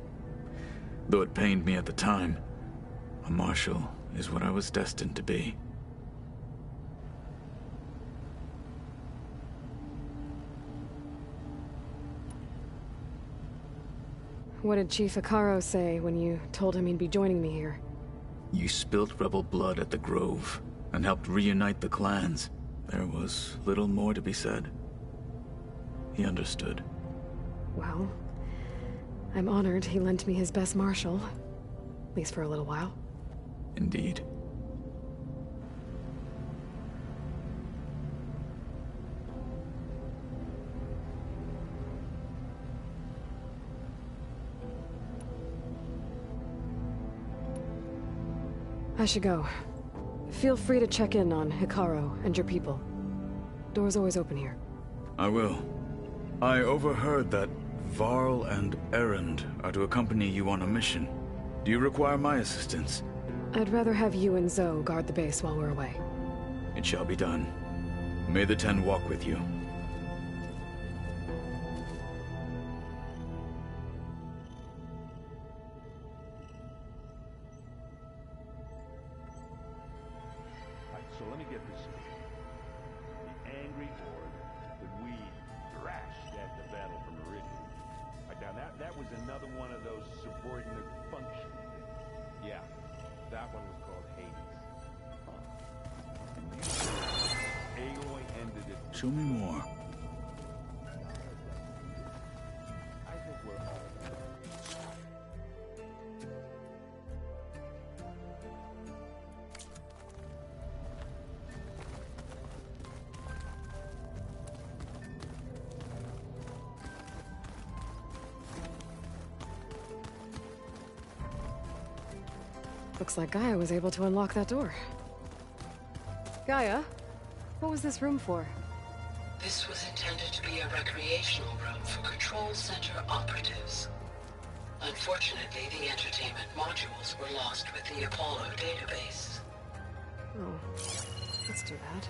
I: Though it pained me at the time, a marshal is what I was destined to be.
B: What did Chief Hekarro say when you told him he'd be joining me here?
I: You spilt rebel blood at the Grove, and helped reunite the clans. There was little more to be said. He understood.
B: Well, I'm honored he lent me his best marshal. At least for a little while.
I: Indeed.
B: I should go. Feel free to check in on Hekarro and your people. Door's always open here.
I: I will. I overheard that Varl and Erend are to accompany you on a mission. Do you require my assistance?
B: I'd rather have you and Zoe guard the base while we're away.
I: It shall be done. May the Ten walk with you.
J: So let me get this straight. The angry horde that we thrashed at the battle for Meridian. Now that was another one of those subordinate function things. Yeah, that one was called Hades. Huh. Aloy ended it.
I: Show me more.
J: I think we're all...
B: Looks like Gaia was able to unlock that door. Gaia, What was this room for?
H: This was intended to be a recreational room for Control Center operatives. Unfortunately, the entertainment modules were lost with the Apollo database.
B: Oh, that's too bad.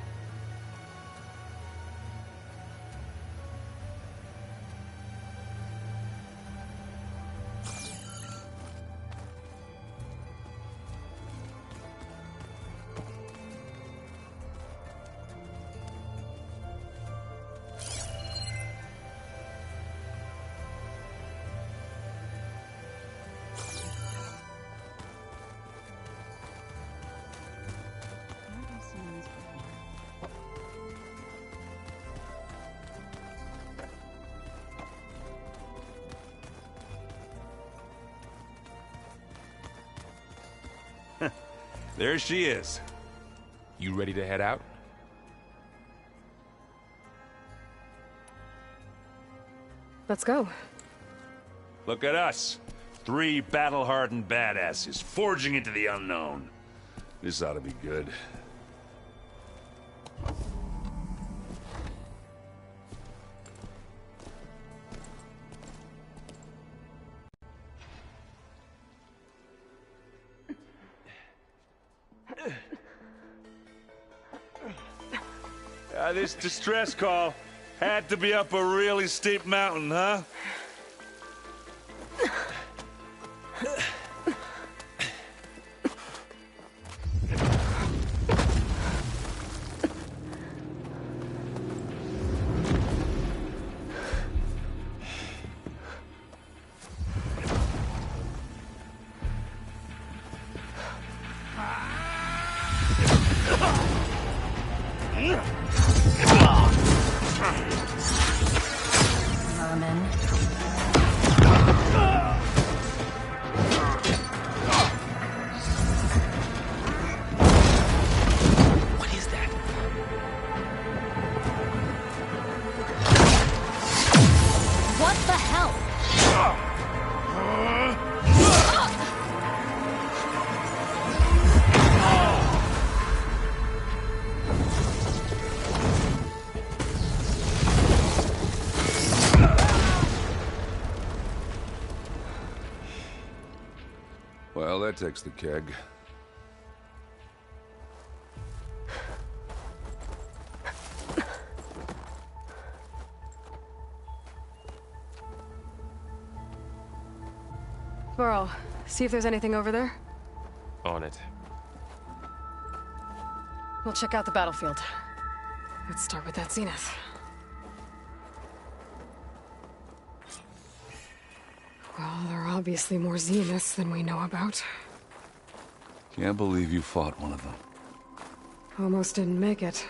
D: There she is.
E: You ready to head out?
B: Let's go.
D: Look at us. 3 battle-hardened badasses forging into the unknown. This ought to be good. This distress call had to be up a really steep mountain, huh? Well, that takes the keg.
B: Varl, see if there's anything over there.
E: On it.
B: We'll check out the battlefield. Let's start with that Zenith. Well, there are obviously more Zeniths than we know about.
D: Can't believe you fought one of them.
B: Almost didn't make it.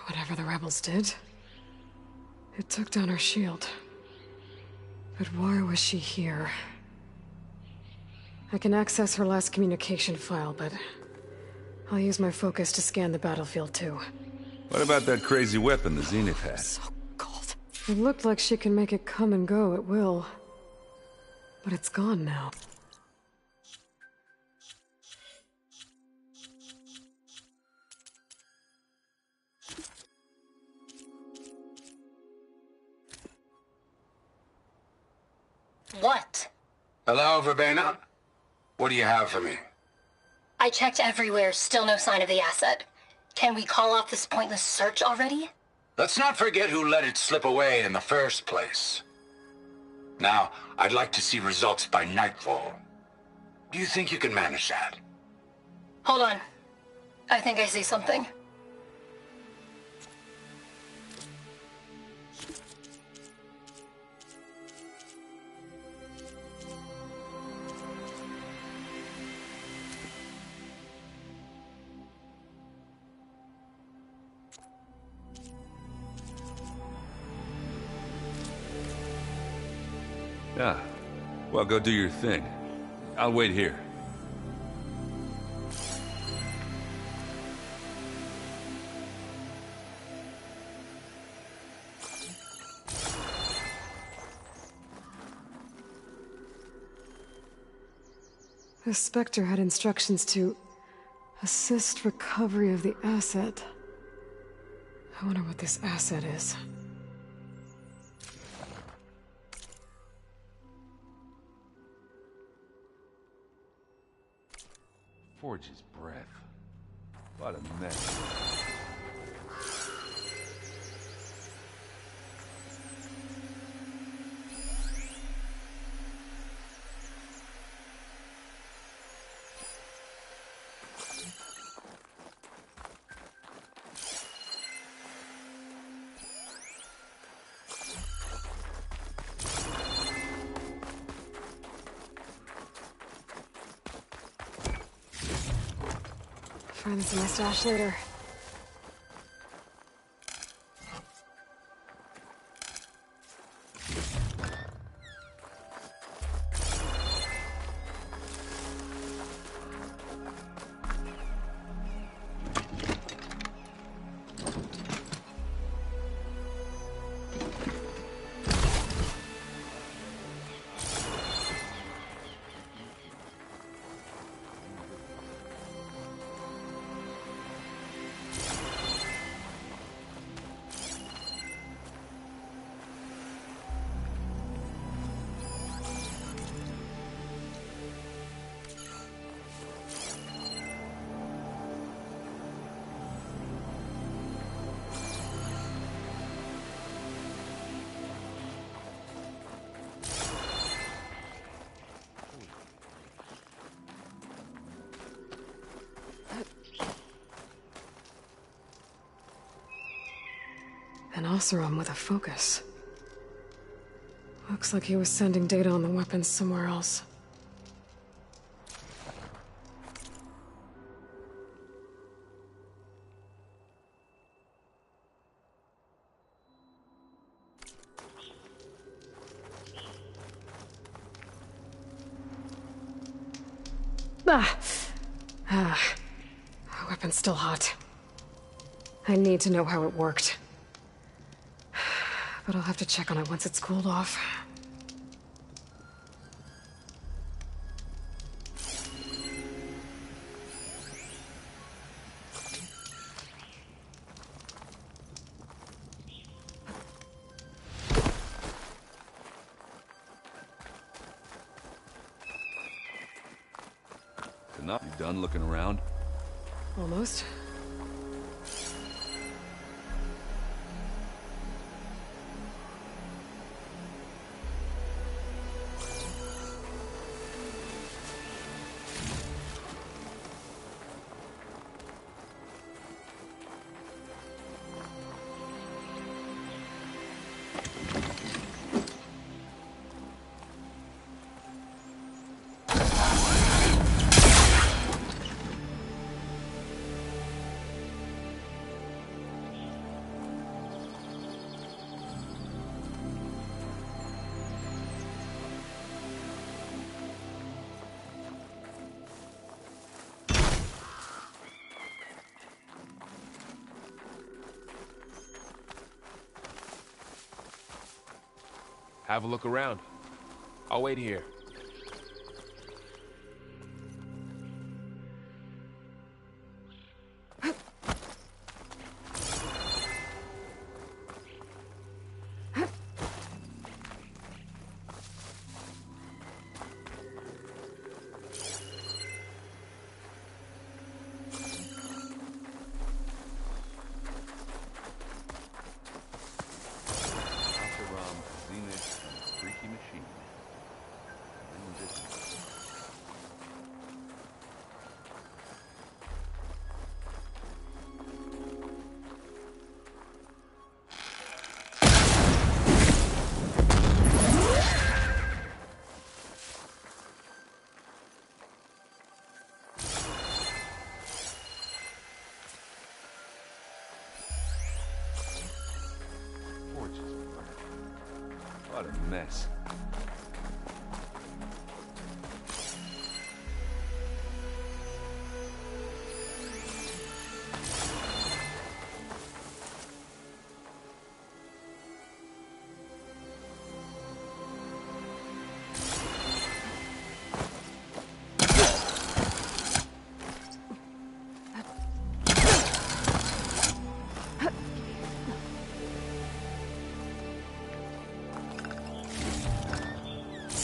B: Whatever the rebels did, it took down our shield. But why was she here? I can access her last communication file, but I'll use my focus to scan the battlefield too.
D: What about that crazy weapon the Zenith had?
B: So cold. It looked like she can make it come and go at will. But it's gone now.
K: What?
L: Hello, Verbena? What do you have for me?
K: I checked everywhere, still no sign of the asset. Can we call off this pointless search already?
L: Let's not forget who let it slip away in the first place. Now, I'd like to see results by nightfall. Do you think you can manage that?
K: Hold on. I think I see something.
D: Yeah. Well, go do your thing. I'll wait here.
B: The Spectre had instructions to assist recovery of the asset. I wonder what this asset is.
D: Forge's breath. What a mess.
B: Find this in my stash later. An Oseram with a focus. Looks like he was sending data on the weapons somewhere else. Weapon's still hot. I need to know how it worked. But I'll have to check on it once it's cooled off.
D: Enough. You done looking around?
B: Almost.
E: Have a look around. I'll wait here.
D: What a mess.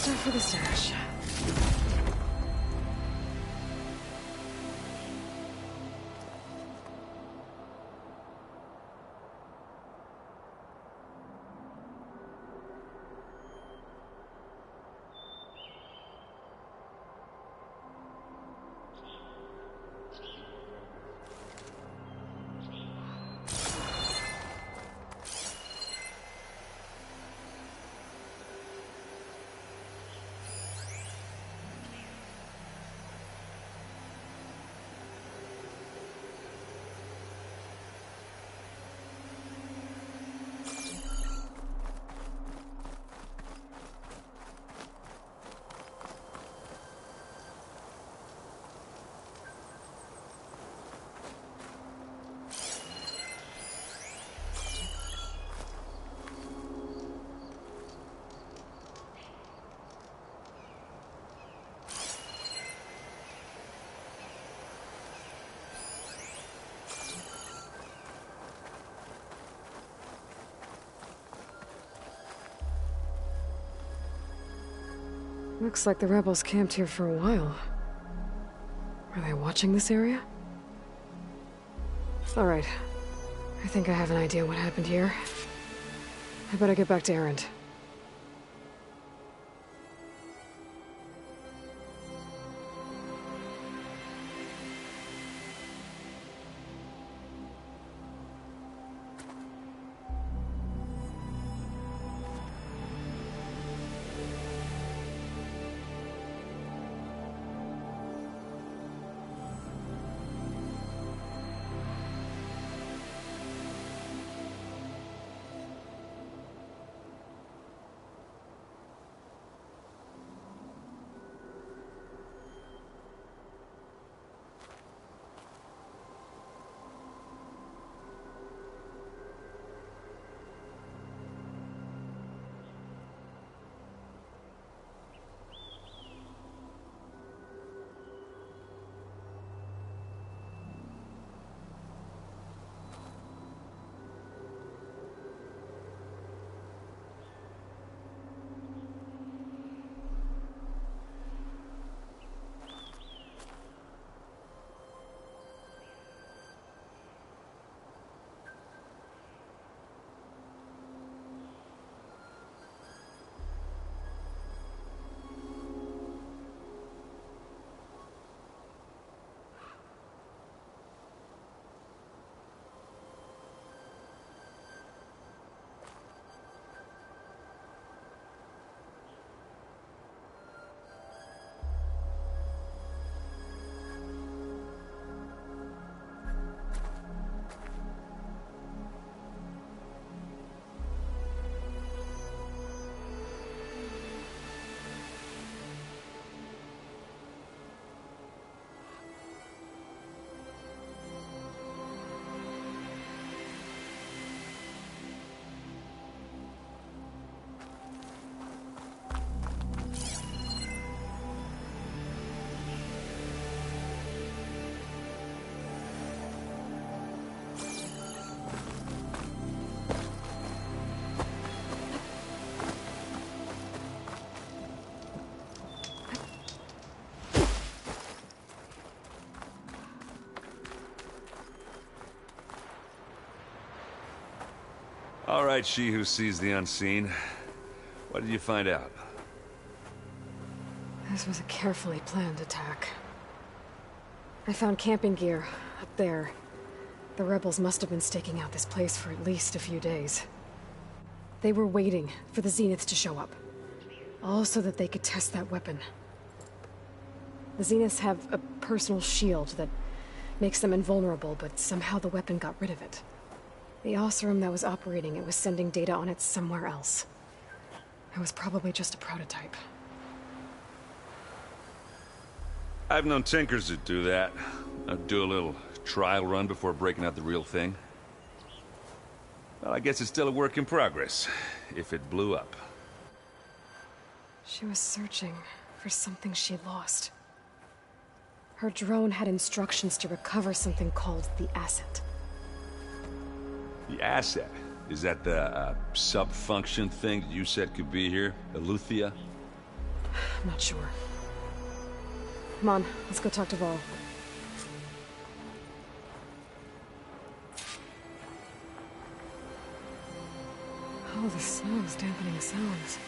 B: Stuff for the stash. Looks like the rebels camped here for a while. Are they watching this area? Alright. I think I have an idea what happened here. I better get back to Erend.
D: All right, she who sees the unseen. What did you find out?
B: This was a carefully planned attack. I found camping gear up there. The rebels must have been staking out this place for at least a few days. They were waiting for the Zeniths to show up. All so that they could test that weapon. The Zeniths have a personal shield that makes them invulnerable, but somehow the weapon got rid of it. The Oseram that was operating it was sending data on it somewhere else. It was probably just a prototype.
D: I've known tinkers that do that. I'd do a little trial run before breaking out the real thing. Well, I guess it's still a work in progress, if it blew up.
B: She was searching for something she lost. Her drone had instructions to recover something called the Asset.
D: The Asset? Is that the sub-function thing that you said could be here? Eleuthia?
B: I'm not sure. Come on, let's go talk to Varl. Oh, the snow is dampening sounds.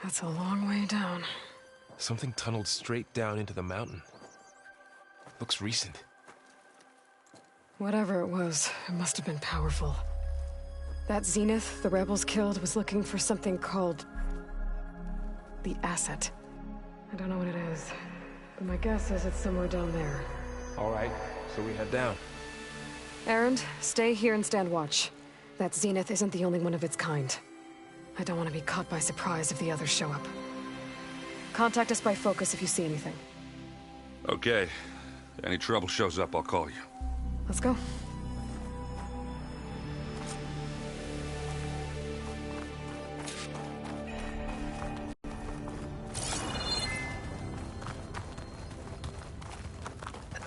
B: That's a long way down.
E: Something tunneled straight down into the mountain. Looks recent.
B: Whatever it was, it must have been powerful. That Zenith the rebels killed was looking for something called the Asset. I don't know what it is, but my guess is it's somewhere down there.
E: All right, so we head down.
B: Erend, stay here and stand watch. That Zenith isn't the only one of its kind. I don't want to be caught by surprise if the others show up. Contact us by focus if you see anything.
D: Okay. Any trouble shows up, I'll call you.
B: Let's go.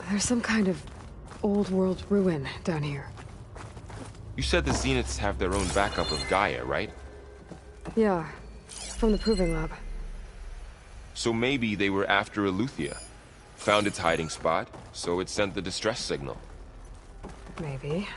B: There's some kind of old world ruin down here.
E: You said the Zeniths have their own backup of Gaia, right?
B: Yeah, from the Proving Lab.
E: So maybe they were after Eleuthia. Found its hiding spot, so it sent the distress signal.
B: Maybe.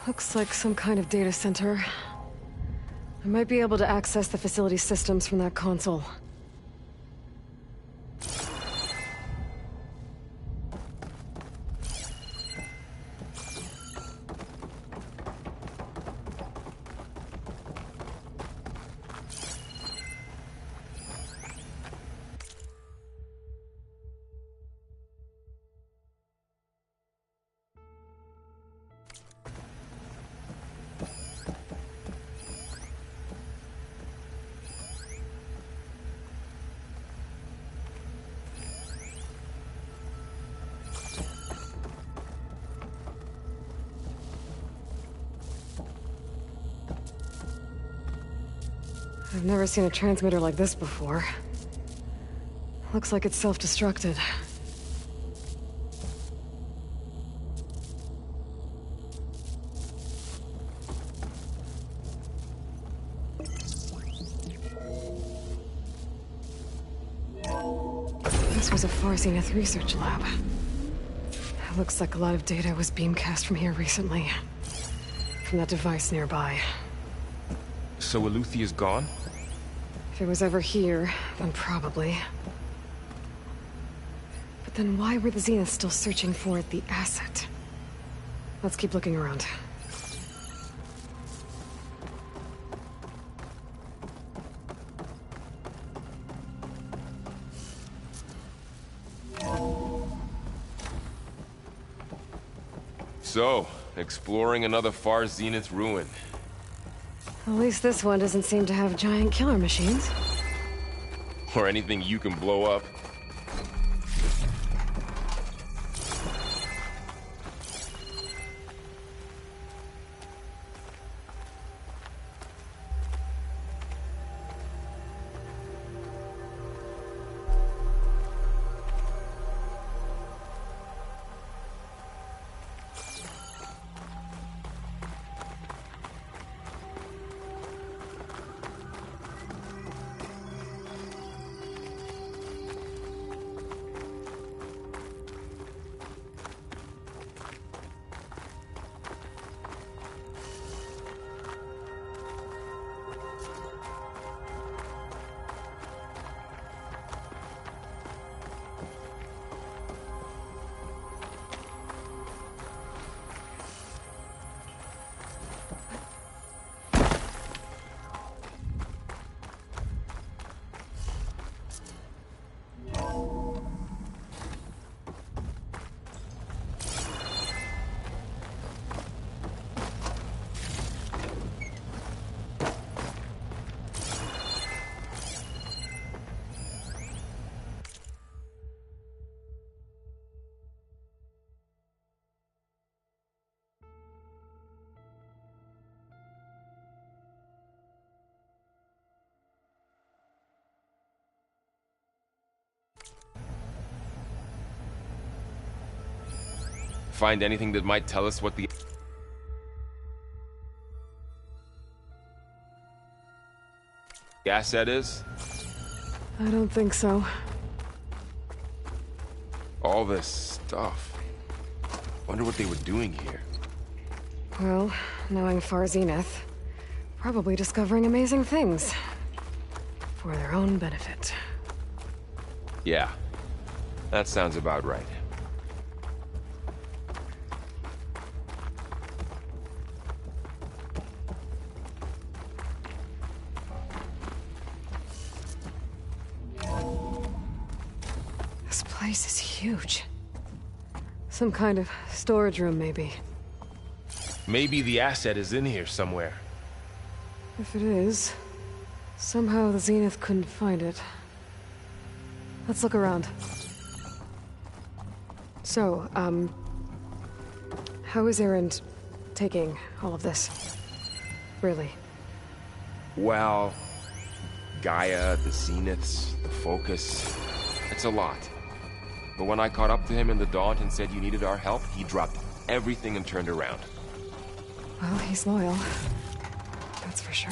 B: Looks like some kind of data center. I might be able to access the facility systems from that console. I've never seen a transmitter like this before. Looks like it's self-destructed. This was a Far Zenith research lab. It looks like a lot of data was beamcast from here recently. From that device nearby.
E: So Eluthia's gone?
B: If it was ever here, then probably. But then why were the Zeniths still searching for the asset? Let's keep looking around.
E: So, exploring another Far Zenith ruin.
B: At least this one doesn't seem to have giant killer machines.
E: Or anything you can blow up. Find anything that might tell us what the asset is?
B: I don't think so.
E: All this stuff. Wonder what they were doing here.
B: Well, knowing Far Zenith, probably discovering amazing things. For their own benefit.
E: Yeah, that sounds about right.
B: This place is huge. Some kind of storage room, maybe.
E: Maybe the asset is in here somewhere.
B: If it is, somehow the Zenith couldn't find it. Let's look around. So, how is Erend taking all of this? Really?
E: Well, Gaia, the Zeniths, the Focus. It's a lot. But when I caught up to him in the Daunt and said you needed our help, he dropped everything and turned around.
B: Well, he's loyal. That's for sure.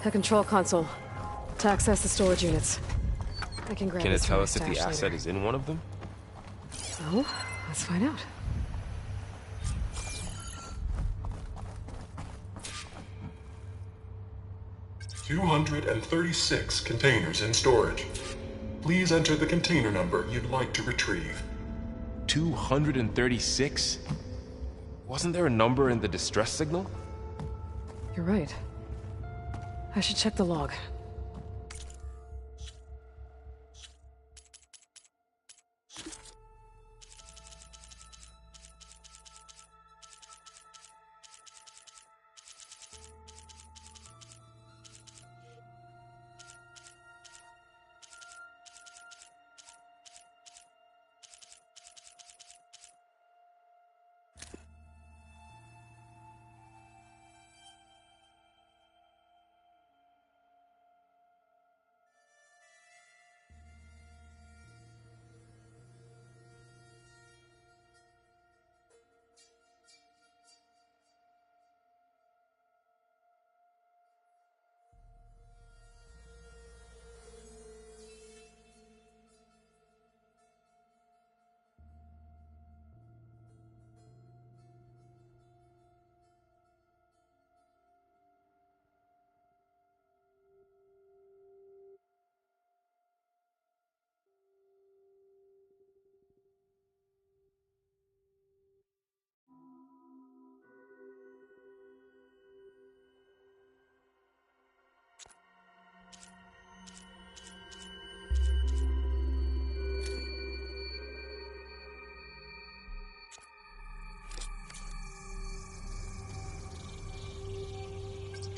B: A control console to access the storage units. I can grab.
E: Can it
B: this from
E: tell
B: my
E: us if the
B: stash
E: asset
B: later.
E: is in one of them?
B: Oh, let's find out.
M: $236 containers in storage. Please enter the container number you'd like to retrieve.
E: 236? Wasn't there a number in the distress signal?
B: You're right. I should check the log.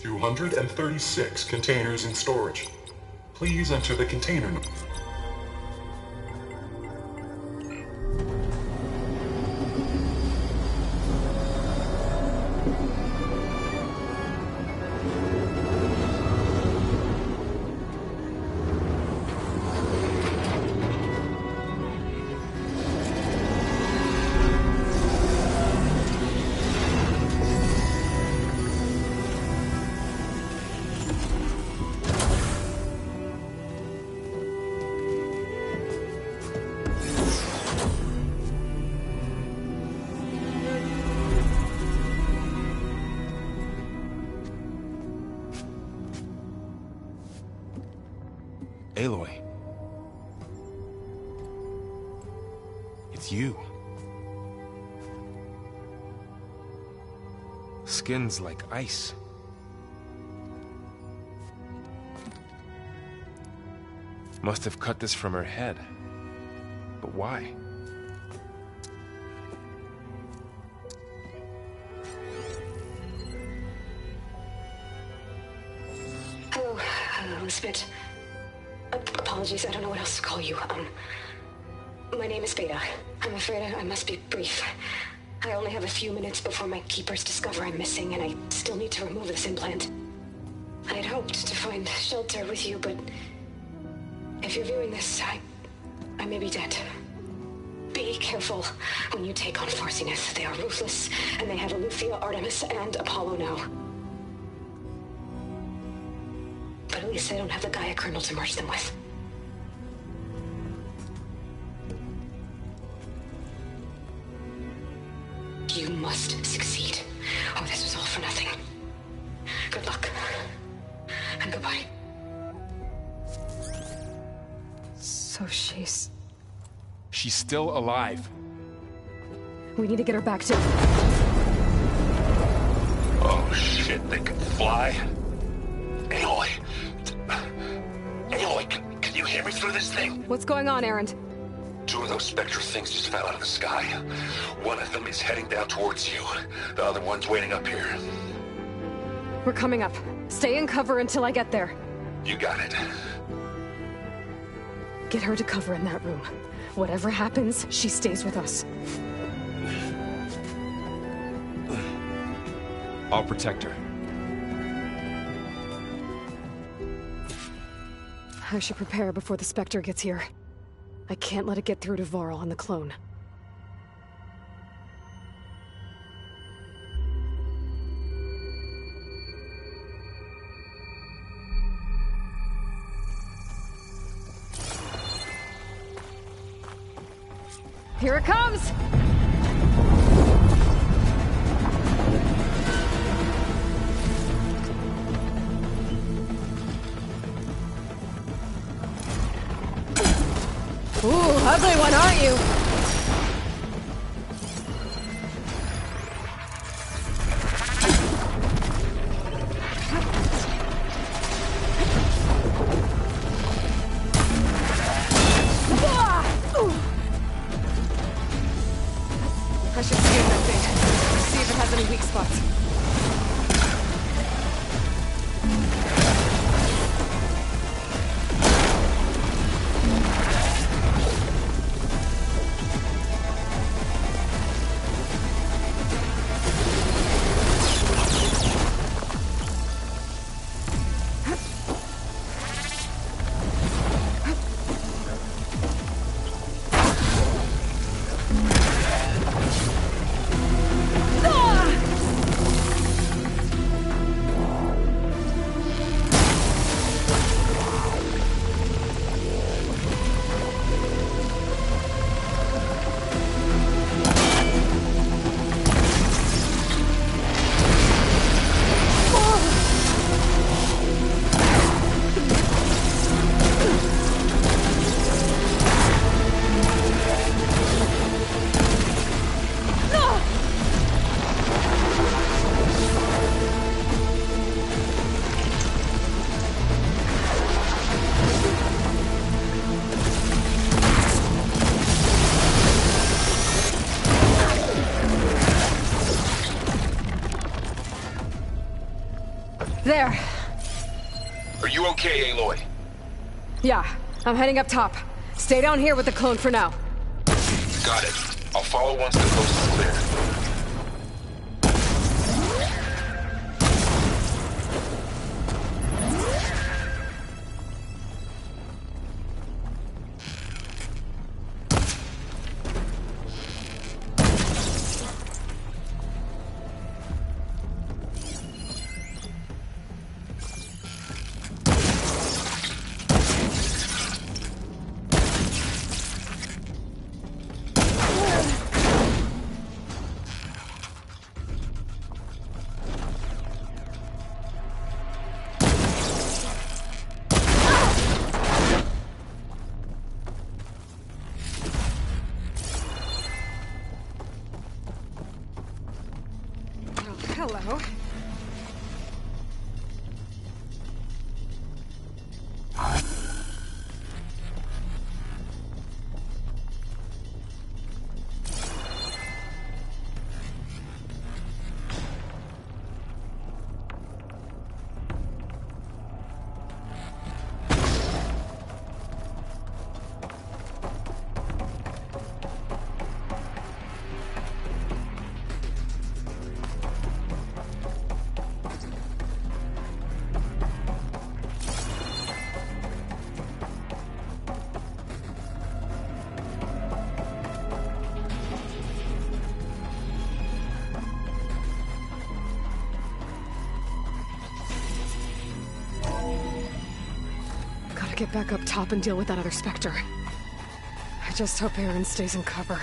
M: 236 containers in storage. Please enter the container number.
E: Aloy. It's you. Skin's like ice. Must have cut this from her head. But why?
B: Hello, Elizabeth. Apologies, I don't know what else to call you. My name is Beta. I'm afraid I must be brief. I only have a few minutes before my keepers discover I'm missing, and I still need to remove this implant. I had hoped to find shelter with you, but if you're viewing this, I may be dead. Be careful when you take on Farsineth. They are ruthless, and they have Eleuthia, Artemis, and Apollo now. But at least I don't have the Gaia kernel to merge them with. You must succeed, or this was all for nothing. Good luck. And goodbye. So she's
E: still alive.
B: We need to get her back to...
L: Oh shit, they can fly? Aloy. Aloy, can you hear me through this thing?
B: What's going on, Erend?
L: 2 of those Spectre things just fell out of the sky. One of them is heading down towards you. The other one's waiting up here.
B: We're coming up. Stay in cover until I get there.
L: You got it.
B: Get her to cover in that room. Whatever happens, she stays with us.
E: I'll protect her.
B: I should prepare before the Spectre gets here. I can't let it get through to Varl and the clone. Here it comes! Ooh, ugly one, aren't you? I should scan that thing. See if it has any weak spots. There.
E: Are you okay, Aloy?
B: Yeah, I'm heading up top. Stay down here with the clone for now.
E: Got it. I'll follow once the coast is clear.
B: Hello. Get back up top and deal with that other Spectre. I just hope Aaron stays in cover.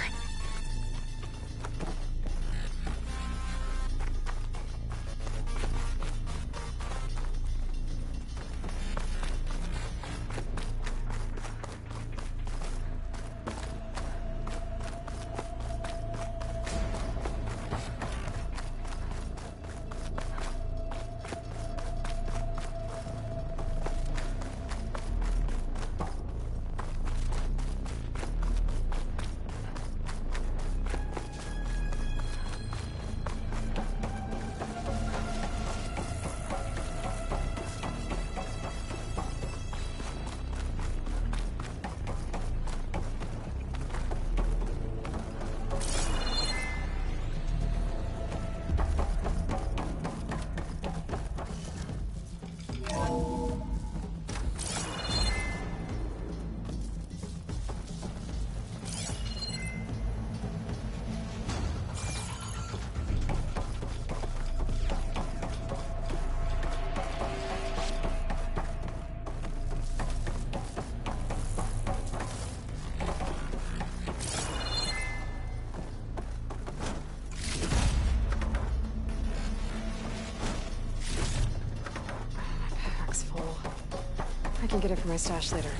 B: I can get it from my stash later.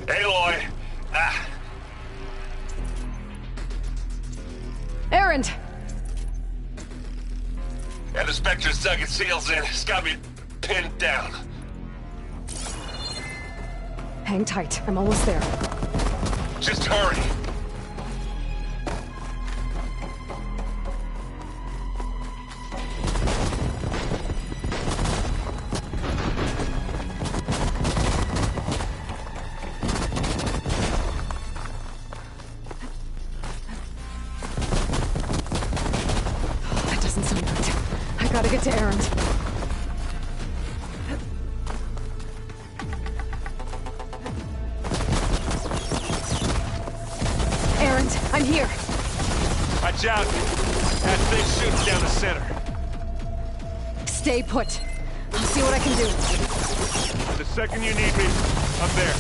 E: Aloy!
B: Erend!
G: Yeah, the Spectre's dug its seals in. It's got me pinned down.
B: Hang tight. I'm almost there.
G: Just hurry.
B: That doesn't sound good. I gotta get to Erend. I'm here.
G: Watch out. That thing shoots down the center.
B: Stay put. I'll see what I can do.
J: The second you need me, I'm there.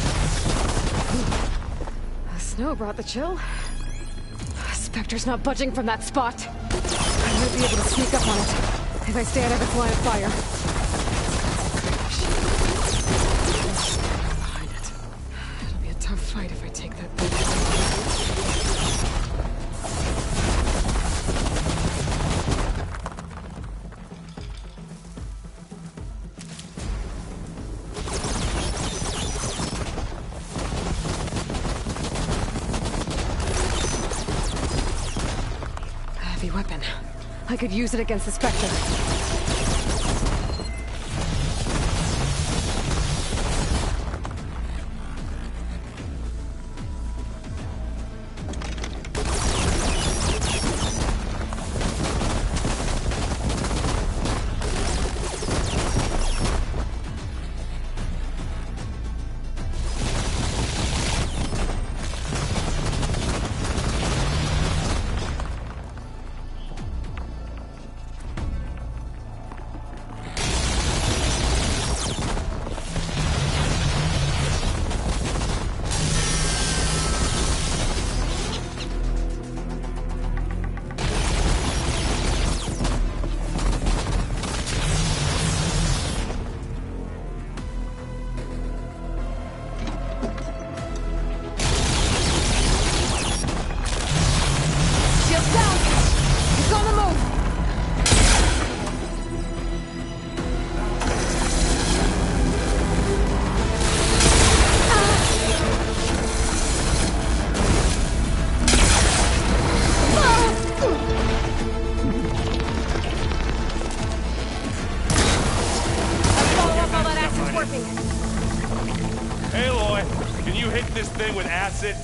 B: The snow brought the chill. Spectre's not budging from that spot. I might be able to sneak up on it if I stay out of its line of fire. Behind it. It'll be a tough fight if I take that big. I could use it against the Spectre.
G: Aloy, can you hit this thing with acid?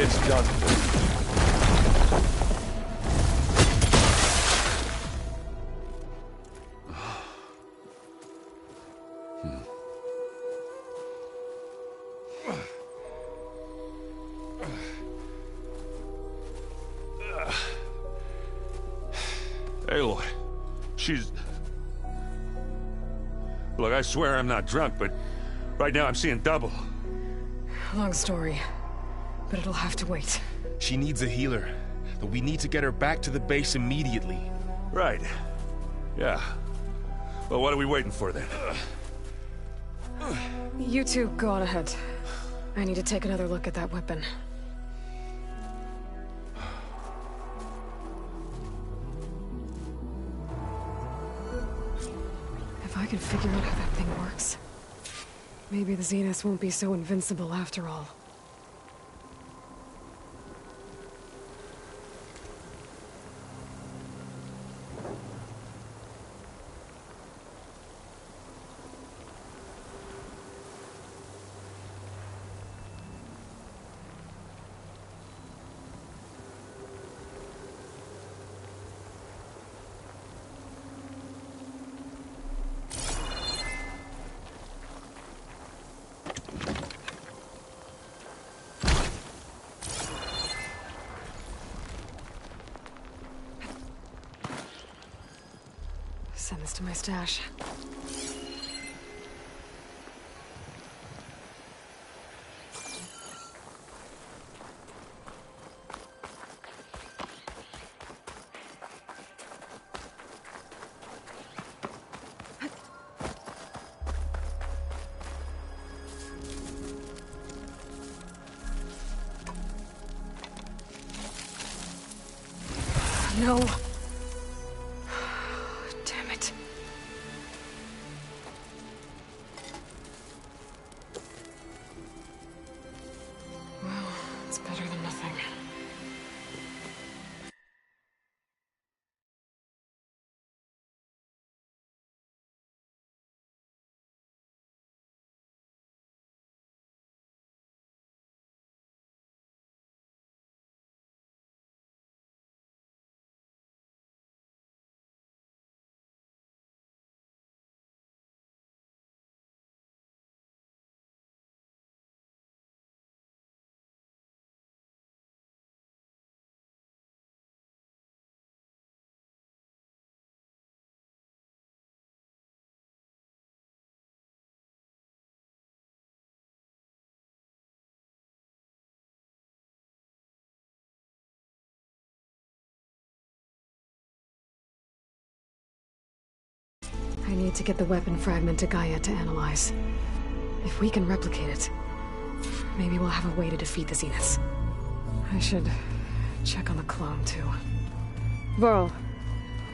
G: It's done for.
D: Aloy, she's... Look, I swear I'm not drunk, but right now I'm seeing double.
B: Long story, but it'll have to wait.
E: She needs a healer, but we need to get her back to the base immediately.
D: Right. Yeah. Well, what are we waiting for then?
B: You two go on ahead. I need to take another look at that weapon. If I can figure out how that thing works, maybe the Zeniths won't be so invincible after all. Send this to my stash. No. Damn it. Well, it's better than nothing. I need to get the weapon fragment to Gaia to analyze. If we can replicate it, maybe we'll have a way to defeat the Zeniths. I should check on the clone, too. Varl,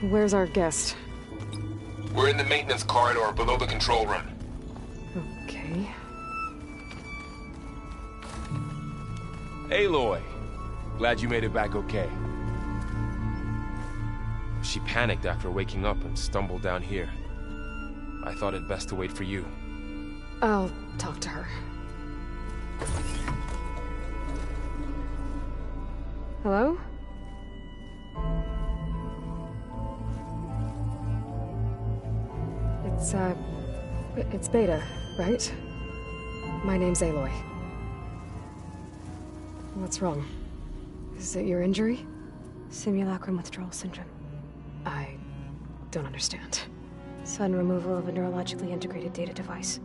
B: where's our guest?
E: We're in the maintenance corridor below the control room.
B: Okay.
E: Aloy, glad you made it back okay. she panicked after waking up and stumbled down here. I thought it best to wait for you.
B: I'll talk to her. Hello? It's Beta, right? My name's Aloy. What's wrong? Is it your injury?
N: Simulacrum withdrawal syndrome.
B: I don't understand.
N: Sudden removal of a neurologically integrated data device.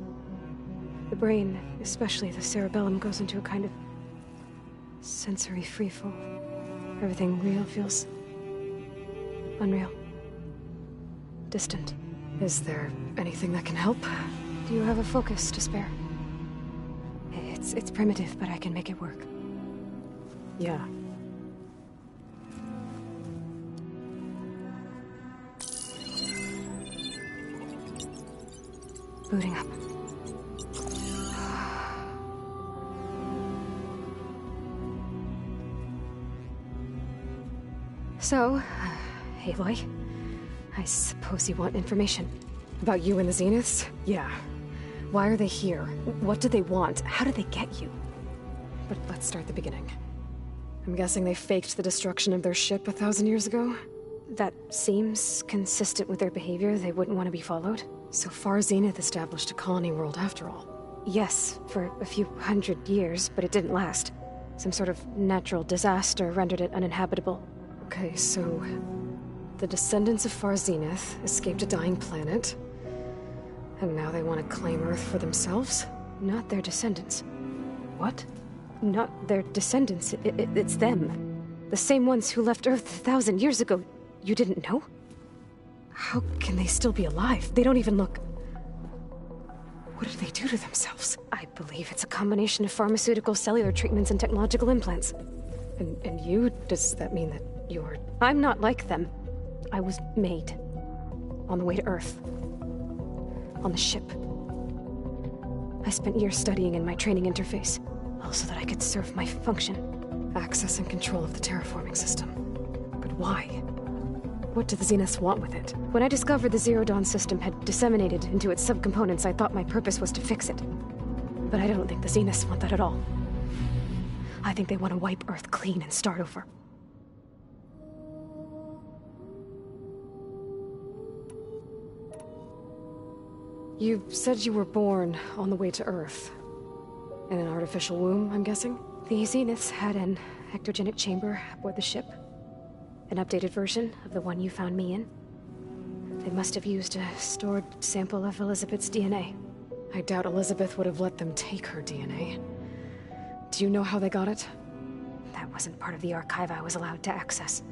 N: The brain, especially the cerebellum, goes into a kind of sensory freefall. Everything real feels unreal. Distant.
B: Is there anything that can help?
N: Do you have a focus to spare? It's primitive, but I can make it work.
B: Yeah.
N: Booting up.
B: So, Aloy, I suppose you want information. About you and the Zeniths? Yeah. Why are they here? What do they want? How did they get you? But let's start at the beginning. I'm guessing they faked the destruction of their ship 1,000 years ago?
N: That seems consistent with their behavior. They wouldn't want to be followed.
B: So Far Zenith established a colony world after all.
N: Yes, for a few hundred years, but it didn't last. Some sort of natural disaster rendered it uninhabitable.
B: Okay, so the descendants of Far Zenith escaped a dying planet, and now they want to claim Earth for themselves?
N: Not their descendants.
B: What?
N: Not their descendants. It's them. The same ones who left Earth 1,000 years ago. You didn't know?
B: How can they still be alive? They don't even look... What did they do to themselves?
N: I believe it's a combination of pharmaceutical, cellular treatments, and technological implants.
B: And you? Does that mean that you're...
N: I'm not like them. I was made. On the way to Earth. On the ship. I spent years studying in my training interface, all so that I could serve my function.
B: Access and control of the terraforming system. But why? What do the Zeniths want with it?
N: When I discovered the Zero Dawn system had disseminated into its subcomponents, I thought my purpose was to fix it. But I don't think the Zeniths want that at all. I think they want to wipe Earth clean and start over.
B: You said you were born on the way to Earth. In an artificial womb, I'm guessing?
N: The Zeniths had an ectogenic chamber aboard the ship. An updated version of the one you found me in. They must have used a stored sample of Elizabeth's DNA.
B: I doubt Elizabeth would have let them take her DNA. Do you know how they got it?
N: That wasn't part of the archive I was allowed to access.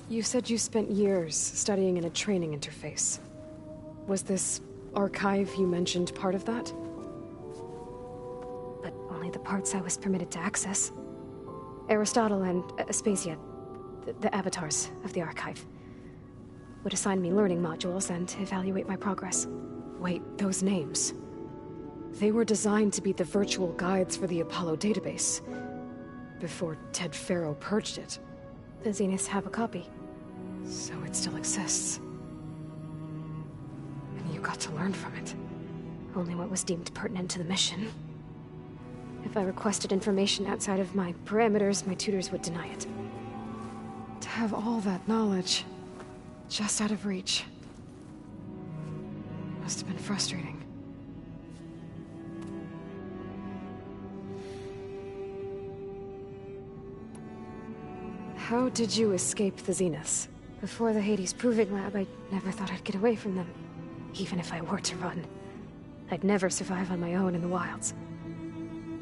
B: You said you spent years studying in a training interface. Was this archive you mentioned part of that?
N: But only the parts I was permitted to access. Aristotle and Aspasia, the avatars of the archive, would assign me learning modules and evaluate my progress.
B: Wait, those names. They were designed to be the virtual guides for the Apollo database, before Ted Faro purged it.
N: The Zeniths have a copy.
B: So it still exists. And you got to learn from it.
N: Only what was deemed pertinent to the mission. If I requested information outside of my parameters, my tutors would deny it.
B: To have all that knowledge, just out of reach, must have been frustrating. How did you escape the Zeniths?
N: Before the Hades Proving Lab, I never thought I'd get away from them. Even if I were to run. I'd never survive on my own in the wilds.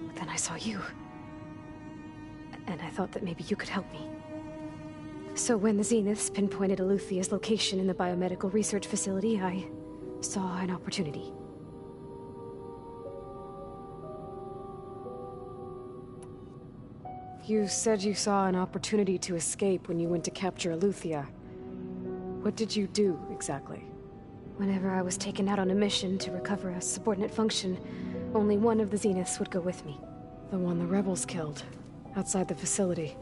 N: But then I saw you. And I thought that maybe you could help me. So when the Zeniths pinpointed Eluthia's location in the biomedical research facility, I saw an opportunity.
B: You said you saw an opportunity to escape when you went to capture Eluthia. What did you do, exactly?
N: Whenever I was taken out on a mission to recover a subordinate function, only one of the Zeniths would go with me.
B: The one the rebels killed. outside the facility.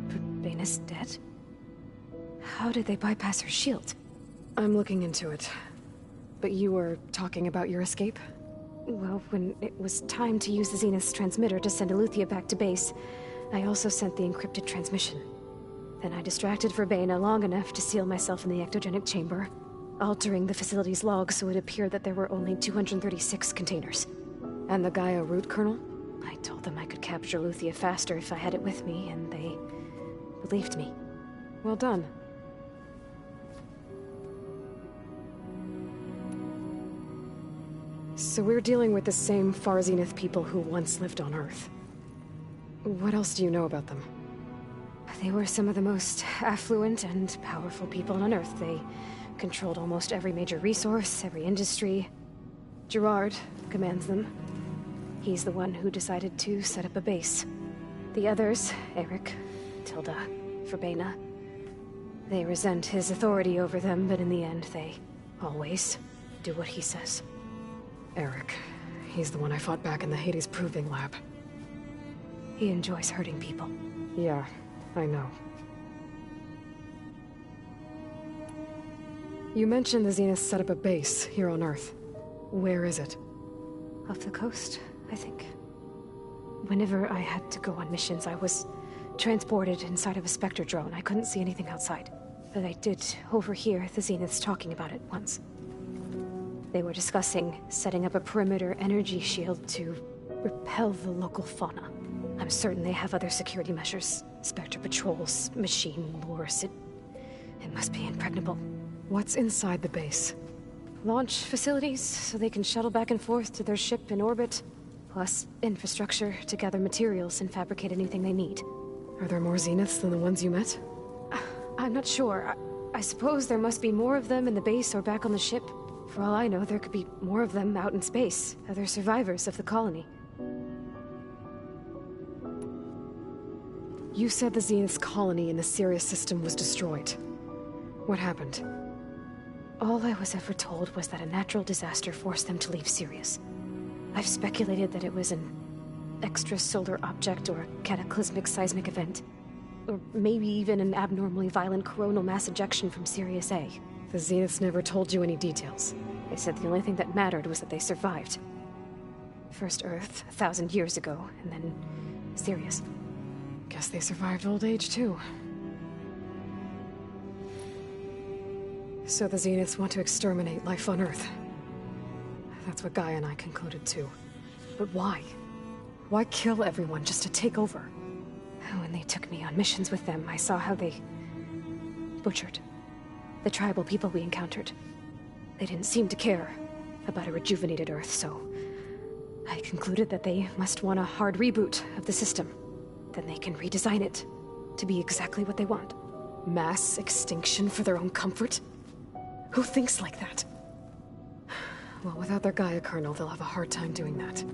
N: Verbana's dead? How did they bypass her shield?
B: I'm looking into it. But you were talking about your escape?
N: Well, when it was time to use the Zenith's transmitter to send Eleuthia back to base, I also sent the encrypted transmission. Then I distracted Verbena long enough to seal myself in the ectogenic chamber, altering the facility's log so it appeared that there were only 236 containers.
B: And the Gaia root kernel?
N: I told them I could capture Eleuthia faster if I had it with me, and they believed me.
B: Well done. So we're dealing with the same Far Zenith people who once lived on Earth. What else do you know about them?
N: They were some of the most affluent and powerful people on Earth. They controlled almost every major resource, every industry. Gerard commands them. He's the one who decided to set up a base. The others, Eric, Tilda, Verbena, they resent his authority over them, but in the end, they always do what he says.
B: Eric. He's the one I fought back in the Hades Proving Lab.
N: He enjoys hurting people.
B: Yeah, I know. You mentioned the Zenith set up a base here on Earth. Where is it?
N: Off the coast, I think. Whenever I had to go on missions, I was transported inside of a Spectre drone. I couldn't see anything outside. But I did overhear the Zeniths talking about it once. They were discussing setting up a perimeter energy shield to repel the local fauna. I'm certain they have other security measures. Spectre patrols, machine lures. It must be impregnable.
B: What's inside the base?
N: Launch facilities, so they can shuttle back and forth to their ship in orbit. Plus, infrastructure to gather materials and fabricate anything they need.
B: Are there more Zeniths than the ones you met?
N: I'm not sure. I suppose there must be more of them in the base or back on the ship. For all I know, there could be more of them out in space. Other survivors of the colony.
B: You said the Zenith's colony in the Sirius system was destroyed. What happened?
N: All I was ever told was that a natural disaster forced them to leave Sirius. I've speculated that it was an extrasolar object or a cataclysmic seismic event. Or maybe even an abnormally violent coronal mass ejection from Sirius A.
B: The Zeniths never told you any details.
N: They said the only thing that mattered was that they survived. First Earth, 1,000 years ago, and then Sirius.
B: Guess they survived old age, too. So the Zeniths want to exterminate life on Earth. That's what Gaia and I concluded, too. But why? Why kill everyone just to take over?
N: When they took me on missions with them, I saw how they butchered the tribal people we encountered. They didn't seem to care about a rejuvenated Earth, so I concluded that they must want a hard reboot of the system. Then they can redesign it to be exactly what they want.
B: Mass extinction for their own comfort? Who thinks like that? Well, without their Gaia kernel, they'll have a hard time doing that.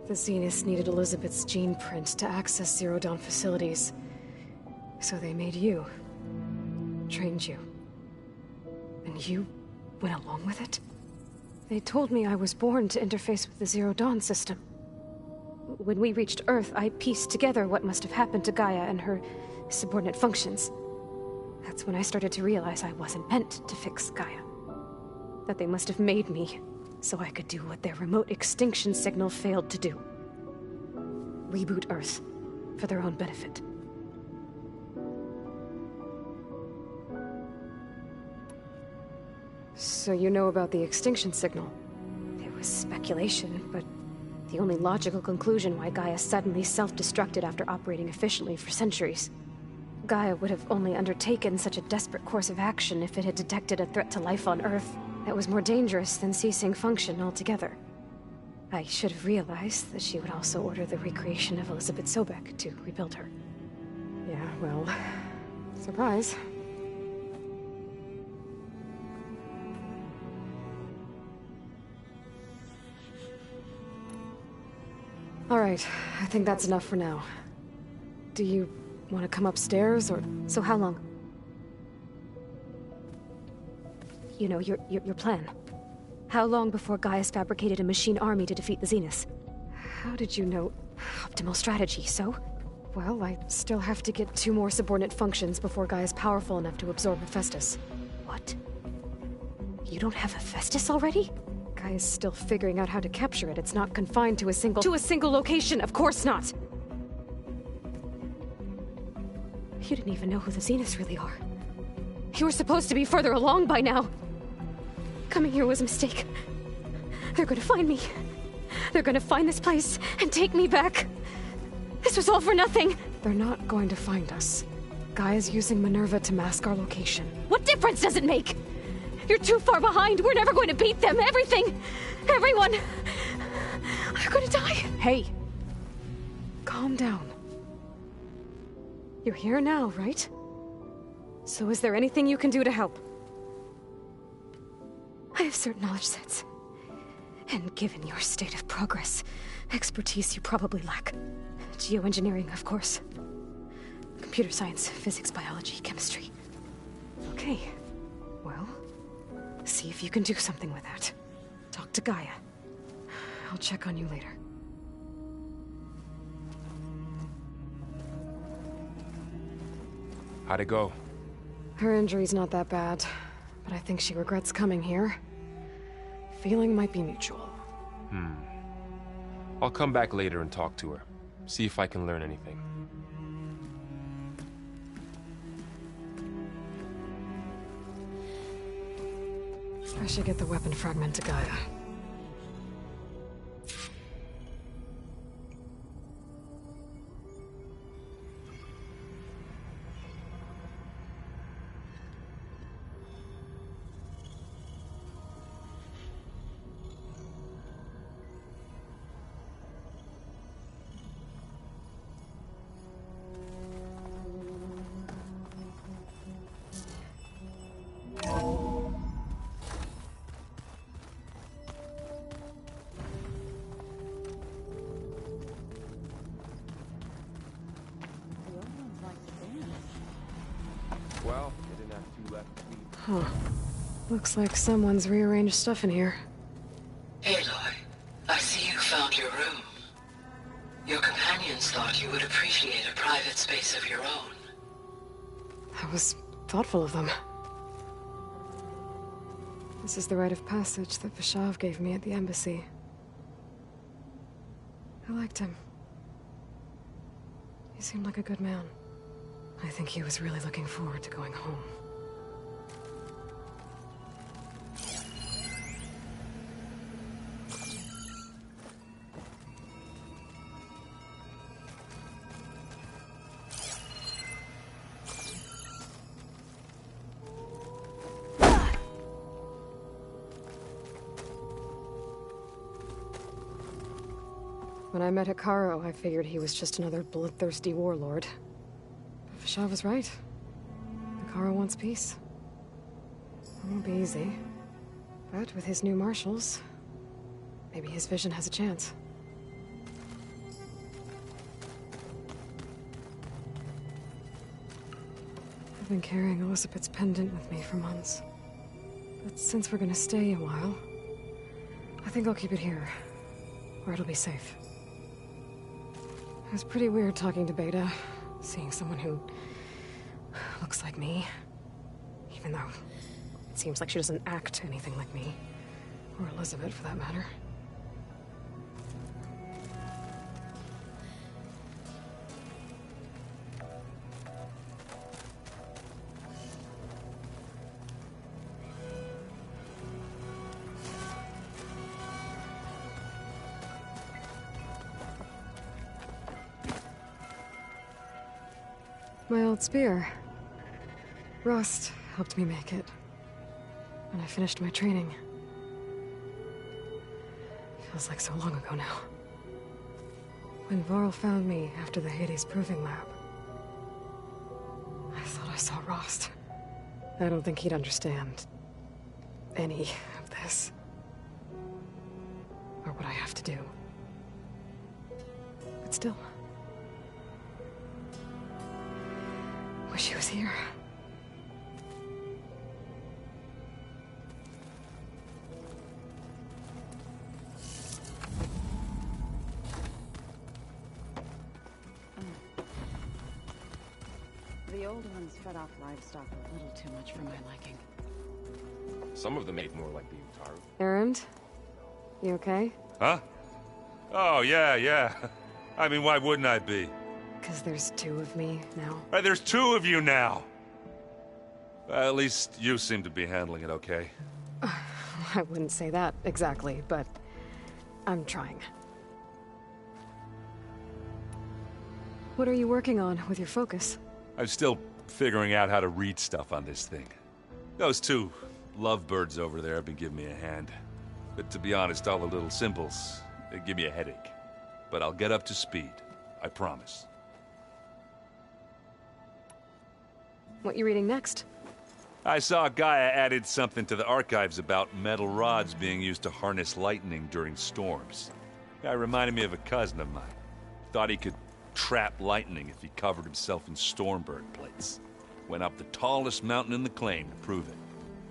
B: The Zeniths needed Elizabeth's gene print to access Zero Dawn facilities. So they made you. Trained you. And you went along with it?
N: They told me I was born to interface with the Zero Dawn system. When we reached Earth, I pieced together what must have happened to Gaia and her subordinate functions. That's when I started to realize I wasn't meant to fix Gaia. That they must have made me so I could do what their remote extinction signal failed to do. Reboot Earth for their own benefit.
B: So you know about the extinction signal?
N: It was speculation, but the only logical conclusion why Gaia suddenly self-destructed after operating efficiently for centuries. Gaia would have only undertaken such a desperate course of action if it had detected a threat to life on Earth that was more dangerous than ceasing function altogether. I should have realized that she would also order the recreation of Elizabeth Sobek to rebuild her.
B: Yeah, well, surprise. All right, I think that's enough for now. Do you want to come upstairs, or...
N: So how long? You know, your plan. How long before Gaius fabricated a machine army to defeat the Zeniths?
B: How did you know?
N: Optimal strategy, so?
B: Well, I still have to get 2 more subordinate functions before Gaia's powerful enough to absorb Hephaestus.
N: What? You don't have Hephaestus already?
B: Gaia's still figuring out how to capture it. It's not confined to a single— To a single location! Of course not!
N: You didn't even know who the Zeniths really are.
B: You were supposed to be further along by now! Coming here was a mistake. They're gonna find me. They're gonna find this place and take me back. This was all for nothing! They're not going to find us. Gaia's using Minerva to mask our location.
N: What difference does it make? You're too far behind. We're never going to beat them. Everything. Everyone. They're gonna die.
B: Hey. Calm down. You're here now, right? So is there anything you can do to help?
N: I have certain knowledge sets. And given your state of progress, expertise you probably lack. Geoengineering, of course. Computer science, physics, biology, chemistry.
B: Okay. Well, see if you can do something with that. Talk to Gaia. I'll check on you later.
E: How'd it go?
B: Her injury's not that bad, but I think she regrets coming here. Feeling might be mutual.
E: I'll come back later and talk to her. See if I can learn anything.
B: I should get the weapon fragment to Gaia.
E: Well, they didn't have 2 left to eat.
B: Huh. Looks like someone's rearranged stuff in here.
O: Aloy, I see you found your room. Your companions thought you would appreciate a private space of your own.
B: That was thoughtful of them. This is the rite of passage that Vishav gave me at the embassy. I liked him. He seemed like a good man. I think he was really looking forward to going home. When I met Hekarro, I figured he was just another bloodthirsty warlord. But Vishav was right. Hekarro wants peace. It won't be easy. But with his new marshals, maybe his vision has a chance. I've been carrying Elizabeth's pendant with me for months. But since we're gonna stay a while, I think I'll keep it here, where it'll be safe. It was pretty weird talking to Beta, seeing someone who looks like me. Even though it seems like she doesn't act anything like me. Or Elizabeth, for that matter. My old spear. Rust helped me make it. When I finished my training. Feels like so long ago now. When Varl found me after the Hades Proving Lab, I thought I saw Rost. I don't think he'd understand any of this. Or what I have to do. But still. Wish he was here.
F: The old ones fed off livestock a little too much for my liking.
E: Some of them ate more like the Utaru.
B: Erend? You okay?
D: Huh? Oh, yeah. I mean, why wouldn't I be?
B: Because there's two of me now.
D: Right, there's two of you now! Well, at least you seem to be handling it okay.
B: I wouldn't say that exactly, but I'm trying. What are you working on with your focus?
D: I'm still figuring out how to read stuff on this thing. Those two lovebirds over there have been giving me a hand. But to be honest, all the little symbols, they give me a headache. But I'll get up to speed. I promise.
B: What you reading next?
D: I saw Gaia added something to the archives about metal rods being used to harness lightning during storms. Guy reminded me of a cousin of mine. Thought he could trap lightning if he covered himself in Stormbird plates. Went up the tallest mountain in the claim to prove it.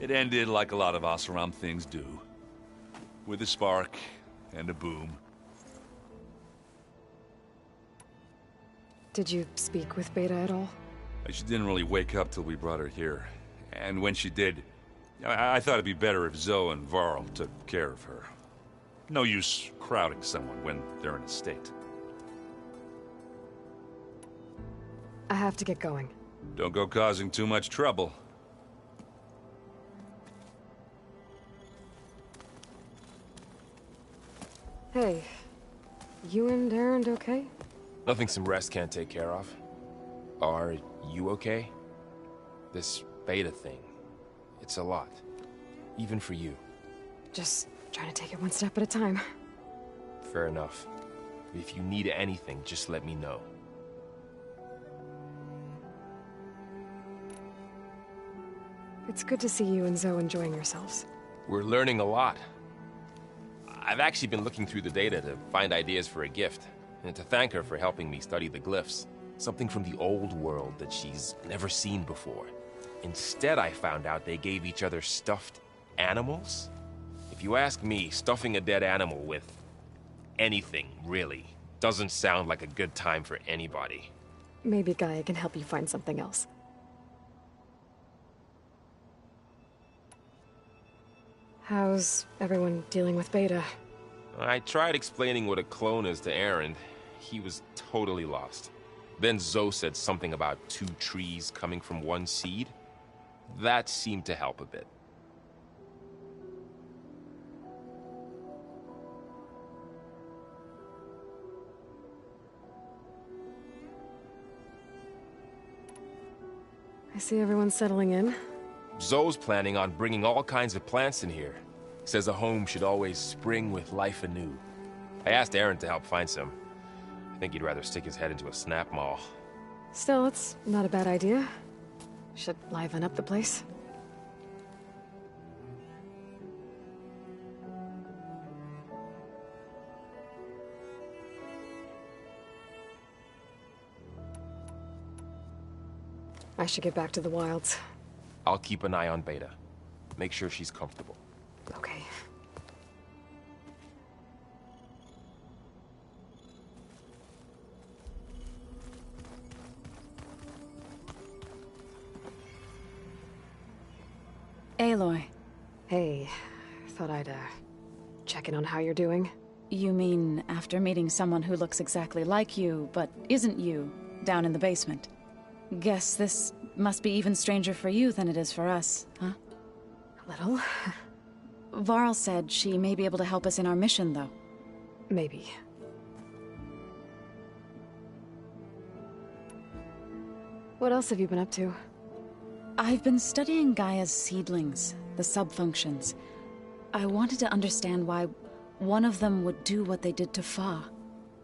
D: It ended like a lot of Oseram things do. With a spark and a boom.
B: Did you speak with Beta at all?
D: She didn't really wake up till we brought her here. And when she did, I thought it'd be better if Zoe and Varl took care of her. No use crowding someone when they're in a state.
B: I have to get going.
D: Don't go causing too much trouble.
B: Hey, you and Erend okay?
E: Nothing some rest can't take care of. Are you okay? This Beta thing, it's a lot. Even for you.
B: Just trying to take it one step at a time.
E: Fair enough. If you need anything, just let me know.
B: It's good to see you and Zoe enjoying yourselves.
E: We're learning a lot. I've actually been looking through the data to find ideas for a gift, and to thank her for helping me study the glyphs. Something from the old world that she's never seen before. Instead, I found out they gave each other stuffed animals. If you ask me, stuffing a dead animal with anything, really, doesn't sound like a good time for anybody.
B: Maybe Gaia can help you find something else. How's everyone dealing with Beta?
E: I tried explaining what a clone is to Erend. He was totally lost. Then Zoe said something about 2 trees coming from 1 seed. That seemed to help a bit.
B: I see everyone's settling in.
E: Zoe's planning on bringing all kinds of plants in here. Says a home should always spring with life anew. I asked Erend to help find some. I think he'd rather stick his head into a snap maul.
B: Still, it's not a bad idea. Should liven up the place. I should get back to the wilds.
E: I'll keep an eye on Beta. Make sure she's comfortable.
B: Okay.
F: Aloy.
B: Hey, thought I'd, check in on how you're doing.
F: You mean after meeting someone who looks exactly like you, but isn't you, down in the basement? Guess this must be even stranger for you than it is for us, huh?
B: A little.
F: Varl said she may be able to help us in our mission, though.
B: Maybe. What else have you been up to?
F: I've been studying Gaia's seedlings, the subfunctions. I wanted to understand why one of them would do what they did to Fa.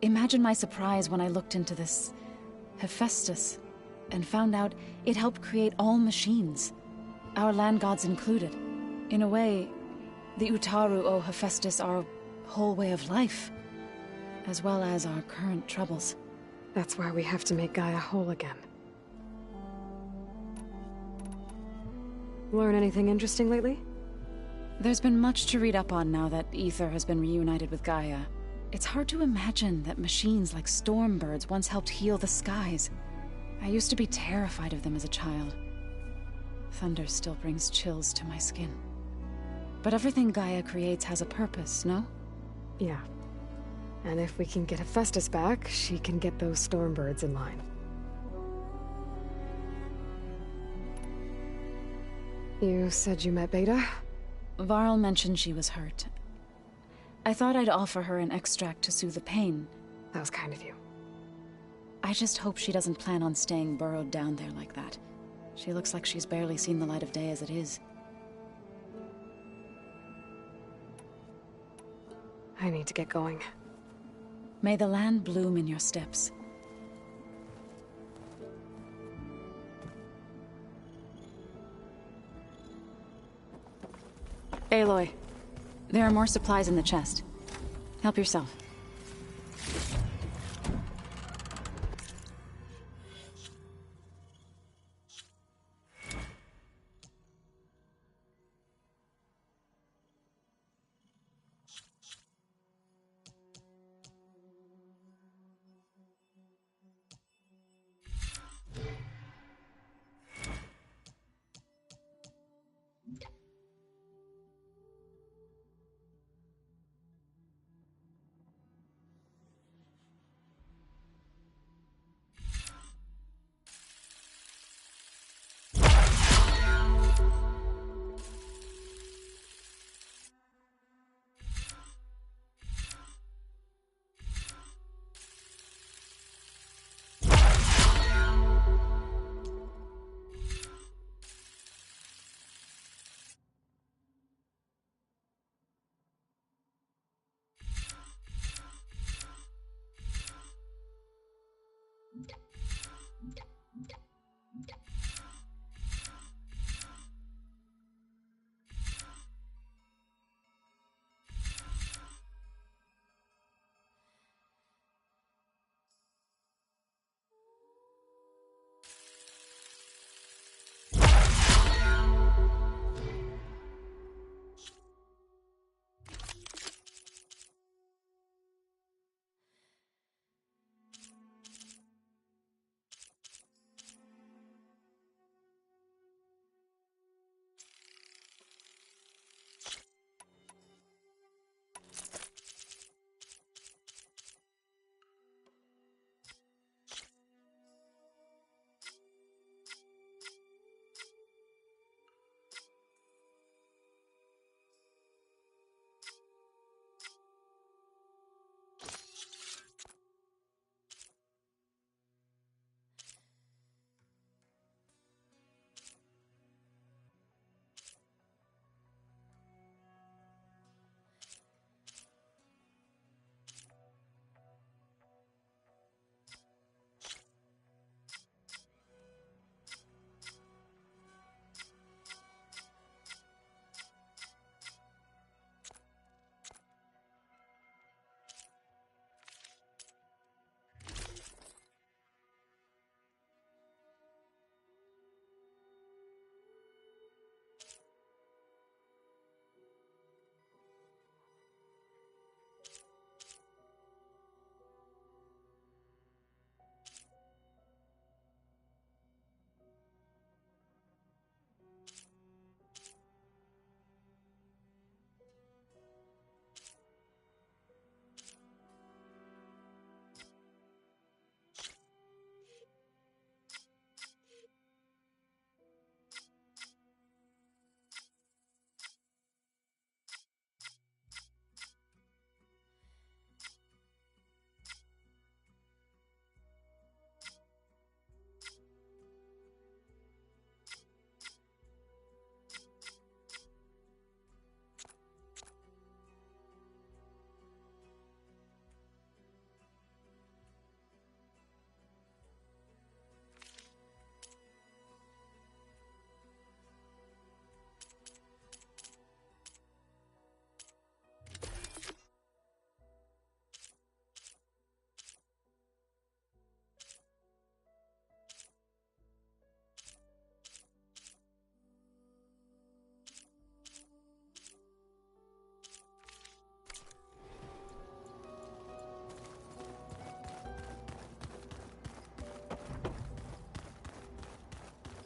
F: Imagine my surprise when I looked into this Hephaestus and found out it helped create all machines, our land gods included. In a way, the Utaru owe Hephaestus our whole way of life, as well as our current troubles.
B: That's why we have to make Gaia whole again. Learn anything interesting lately?
F: There's been much to read up on now that Aether has been reunited with Gaia. It's hard to imagine that machines like Stormbirds once helped heal the skies. I used to be terrified of them as a child. Thunder still brings chills to my skin. But everything Gaia creates has a purpose, no?
B: Yeah. And if we can get Hephaestus back, she can get those Stormbirds in line. You said you met Beta?
F: Varl mentioned she was hurt. I thought I'd offer her an extract to soothe the pain.
B: That was kind of you.
F: I just hope she doesn't plan on staying burrowed down there like that. She looks like she's barely seen the light of day as it is.
B: I need to get going.
F: May the land bloom in your steps. Aloy, there are more supplies in the chest. Help yourself.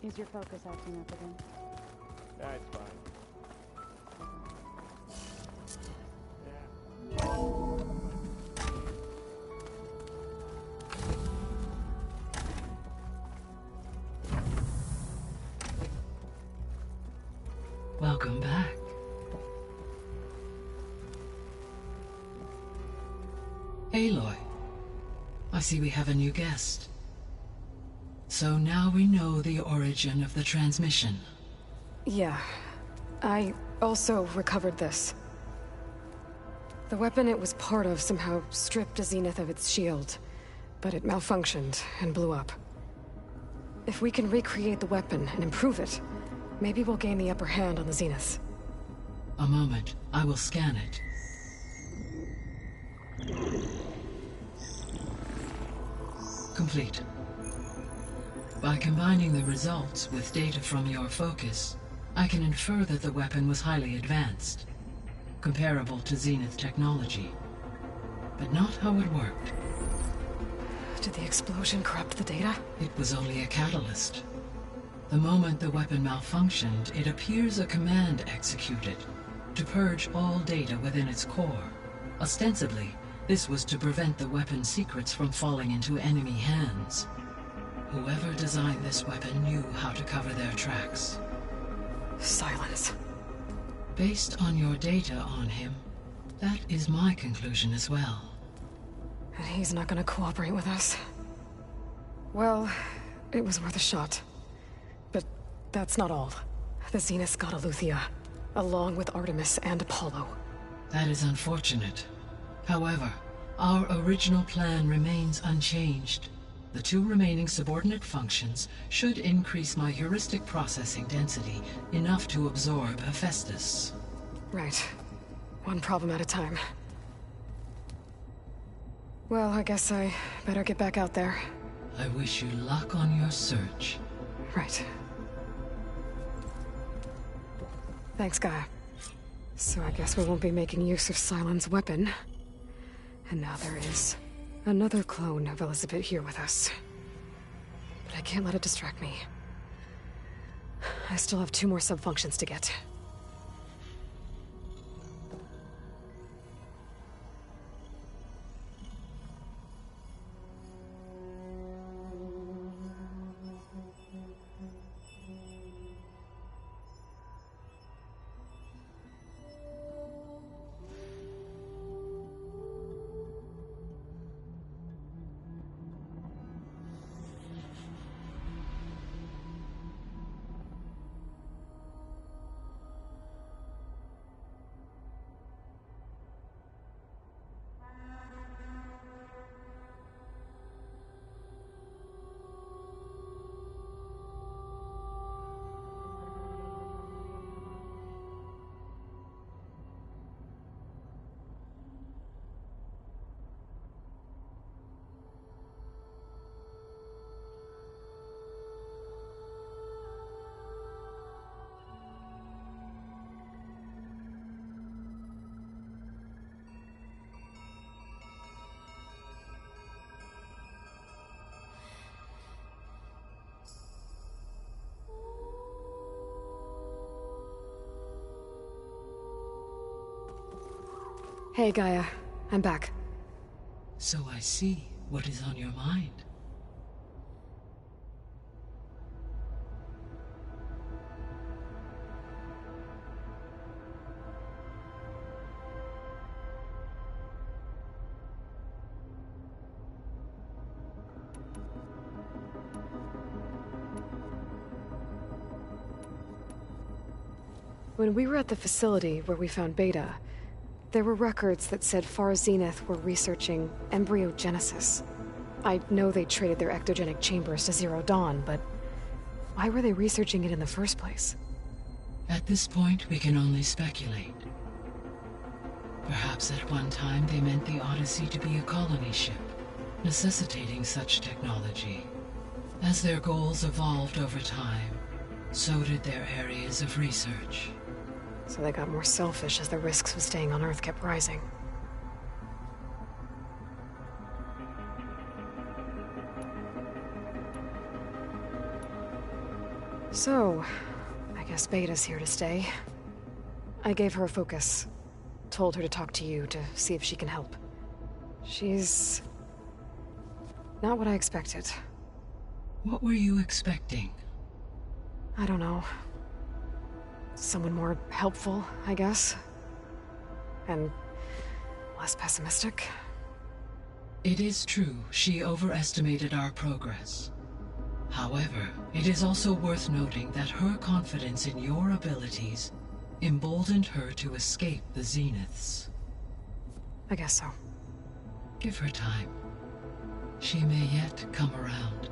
F: Is your focus acting up again?
J: That's fine.
H: Welcome back. Aloy, I see we have a new guest. So now we know the origin of the transmission.
B: Yeah. I also recovered this. The weapon it was part of somehow stripped Zenith of its shield, but it malfunctioned and blew up. If we can recreate the weapon and improve it, maybe we'll gain the upper hand on the Zenith.
H: A moment. I will scan it. Complete. By combining the results with data from your focus, I can infer that the weapon was highly advanced, comparable to Zenith technology, but not how it worked.
B: Did the explosion corrupt the data?
H: It was only a catalyst. The moment the weapon malfunctioned, it appears a command executed to purge all data within its core. Ostensibly, this was to prevent the weapon's secrets from falling into enemy hands. Whoever designed this weapon knew how to cover their tracks.
B: Silence.
H: Based on your data on him, that is my conclusion as well.
B: And he's not gonna cooperate with us. Well, it was worth a shot. But that's not all. The Zenith got Eleuthia, along with Artemis and Apollo.
H: That is unfortunate. However, our original plan remains unchanged. The two remaining subordinate functions should increase my heuristic processing density enough to absorb Hephaestus.
B: Right. One problem at a time. Well, I guess I better get back out there.
H: I wish you luck on your search.
B: Right. Thanks, Gaia. So I guess we won't be making use of Sylens' weapon. And now there is another clone of Elizabeth here with us. But I can't let it distract me. I still have 2 more sub-functions to get. Hey, Gaia. I'm back.
H: So I see what is on your mind.
B: When we were at the facility where we found Beta, there were records that said Far Zenith were researching embryogenesis. I know they traded their ectogenic chambers to Zero Dawn, but why were they researching it in the first place?
H: At this point, we can only speculate. Perhaps at one time they meant the Odyssey to be a colony ship, necessitating such technology. As their goals evolved over time, so did their areas of research.
B: So they got more selfish as the risks of staying on Earth kept rising. So, I guess Beta's here to stay. I gave her a focus. Told her to talk to you to see if she can help. She's... not what I expected.
H: What were you expecting?
B: I don't know. Someone more helpful, I guess. And less pessimistic.
H: It is true, she overestimated our progress. However, it is also worth noting that her confidence in your abilities emboldened her to escape the Zeniths.
B: I guess so.
H: Give her time. She may yet come around.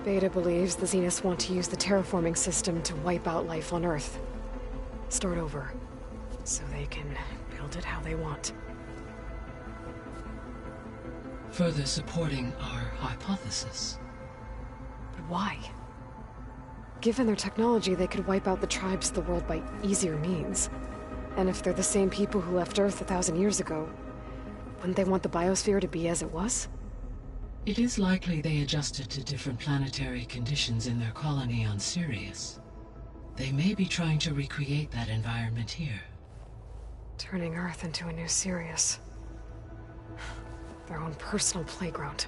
B: Beta believes the Zeniths want to use the terraforming system to wipe out life on Earth. Start over, so they can build it how they want.
H: Further supporting our hypothesis.
B: But why? Given their technology, they could wipe out the tribes of the world by easier means. And if they're the same people who left Earth 1,000 years ago, wouldn't they want the biosphere to be as it was?
H: It is likely they adjusted to different planetary conditions in their colony on Sirius. They may be trying to recreate that environment here.
B: Turning Earth into a new Sirius. Their own personal playground.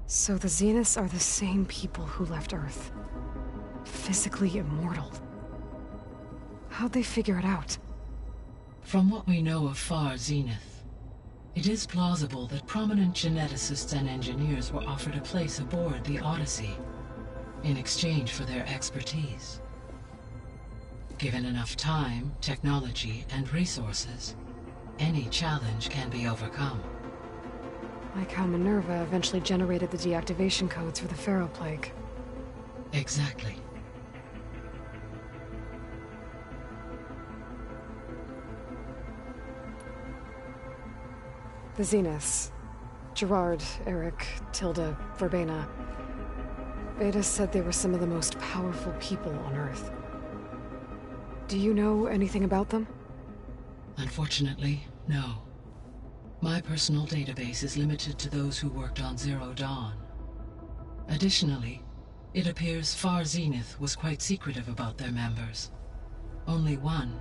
B: So the Zeniths are the same people who left Earth. Physically immortal. How'd they figure it out?
H: From what we know of Far Zenith, it is plausible that prominent geneticists and engineers were offered a place aboard the Odyssey in exchange for their expertise. Given enough time, technology, and resources, any challenge can be overcome.
B: Like how Minerva eventually generated the deactivation codes for the Pharaoh Plague.
H: Exactly.
B: The Zeniths. Gerard, Eric, Tilda, Verbena. Beta said they were some of the most powerful people on Earth. Do you know anything about them?
H: Unfortunately, no. My personal database is limited to those who worked on Zero Dawn. Additionally, it appears Far Zenith was quite secretive about their members. Only one,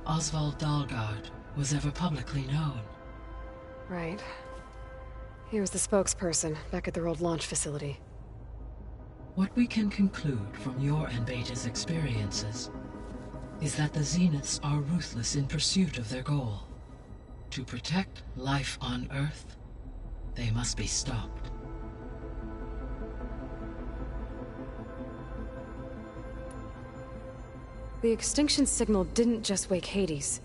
H: Oswald Dahlgard, was ever publicly known.
B: Right. He was the spokesperson back at their old launch facility.
H: What we can conclude from your and Beta's experiences is that the Zeniths are ruthless in pursuit of their goal. To protect life on Earth, they must be stopped.
B: The extinction signal didn't just wake Hades.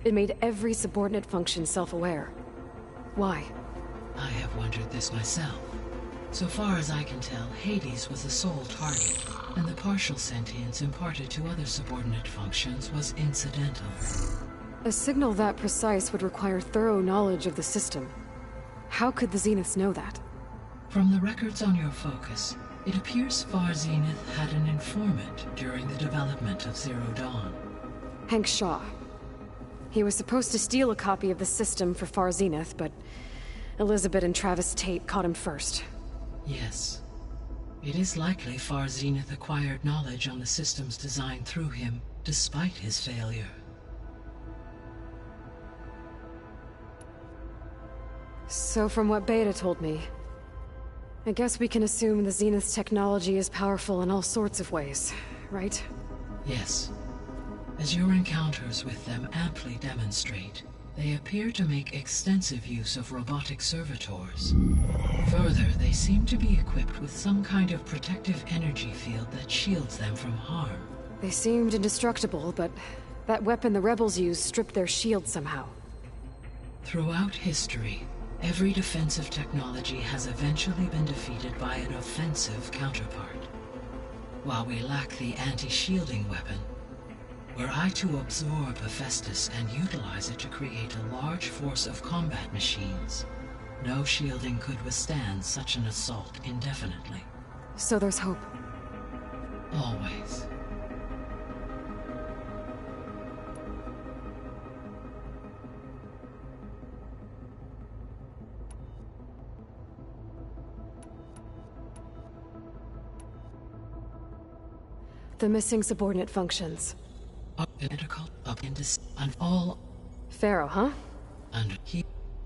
B: It made every subordinate function self-aware. Why?
H: I have wondered this myself. So far as I can tell, Hades was the sole target, and the partial sentience imparted to other subordinate functions was incidental.
B: A signal that precise would require thorough knowledge of the system. How could the Zeniths know that?
H: From the records on your focus, it appears Far Zenith had an informant during the development of Zero Dawn.
B: Hank Shaw. He was supposed to steal a copy of the system for Far Zenith, but Elizabeth and Travis Tate caught him first.
H: Yes. It is likely Far Zenith acquired knowledge on the systems designed through him, despite his failure.
B: So from what Beta told me, I guess we can assume the Zenith's technology is powerful in all sorts of ways, right?
H: Yes. As your encounters with them amply demonstrate, they appear to make extensive use of robotic servitors. Further, they seem to be equipped with some kind of protective energy field that shields them from harm.
B: They seemed indestructible, but that weapon the rebels used stripped their shield somehow.
H: Throughout history, every defensive technology has eventually been defeated by an offensive counterpart. While we lack the anti-shielding weapon, were I to absorb Hephaestus and utilize it to create a large force of combat machines, no shielding could withstand such an assault indefinitely.
B: So there's hope.
H: Always.
B: The missing subordinate functions.
H: Identical, appendix, and all.
B: Pharaoh, huh?
H: And he.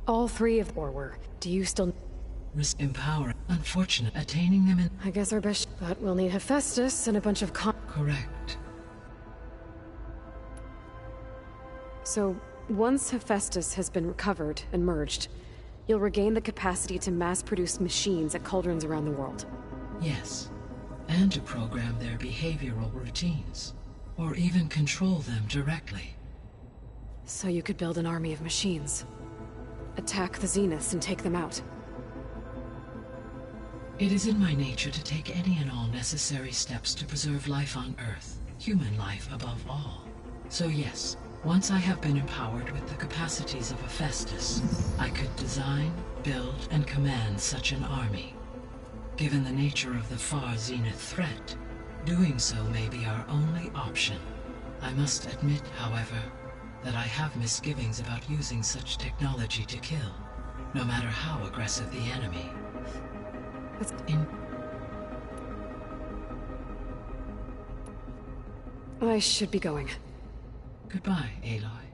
B: All three of or were. Do you still...
H: Empower. Unfortunate. Attaining them in.
B: I guess our best... But we'll need Hephaestus and a bunch of
H: Correct.
B: So, once Hephaestus has been recovered and merged, you'll regain the capacity to mass-produce machines at cauldrons around the world.
H: Yes. And to program their behavioral routines. Or even control them directly.
B: So you could build an army of machines. Attack the Zeniths and take them out.
H: It is in my nature to take any and all necessary steps to preserve life on Earth, human life above all. So yes, once I have been empowered with the capacities of Hephaestus, I could design, build, and command such an army. Given the nature of the far Zenith threat, doing so may be our only option. I must admit, however, that I have misgivings about using such technology to kill, no matter how aggressive the enemy.
B: I should be going.
H: Goodbye, Aloy.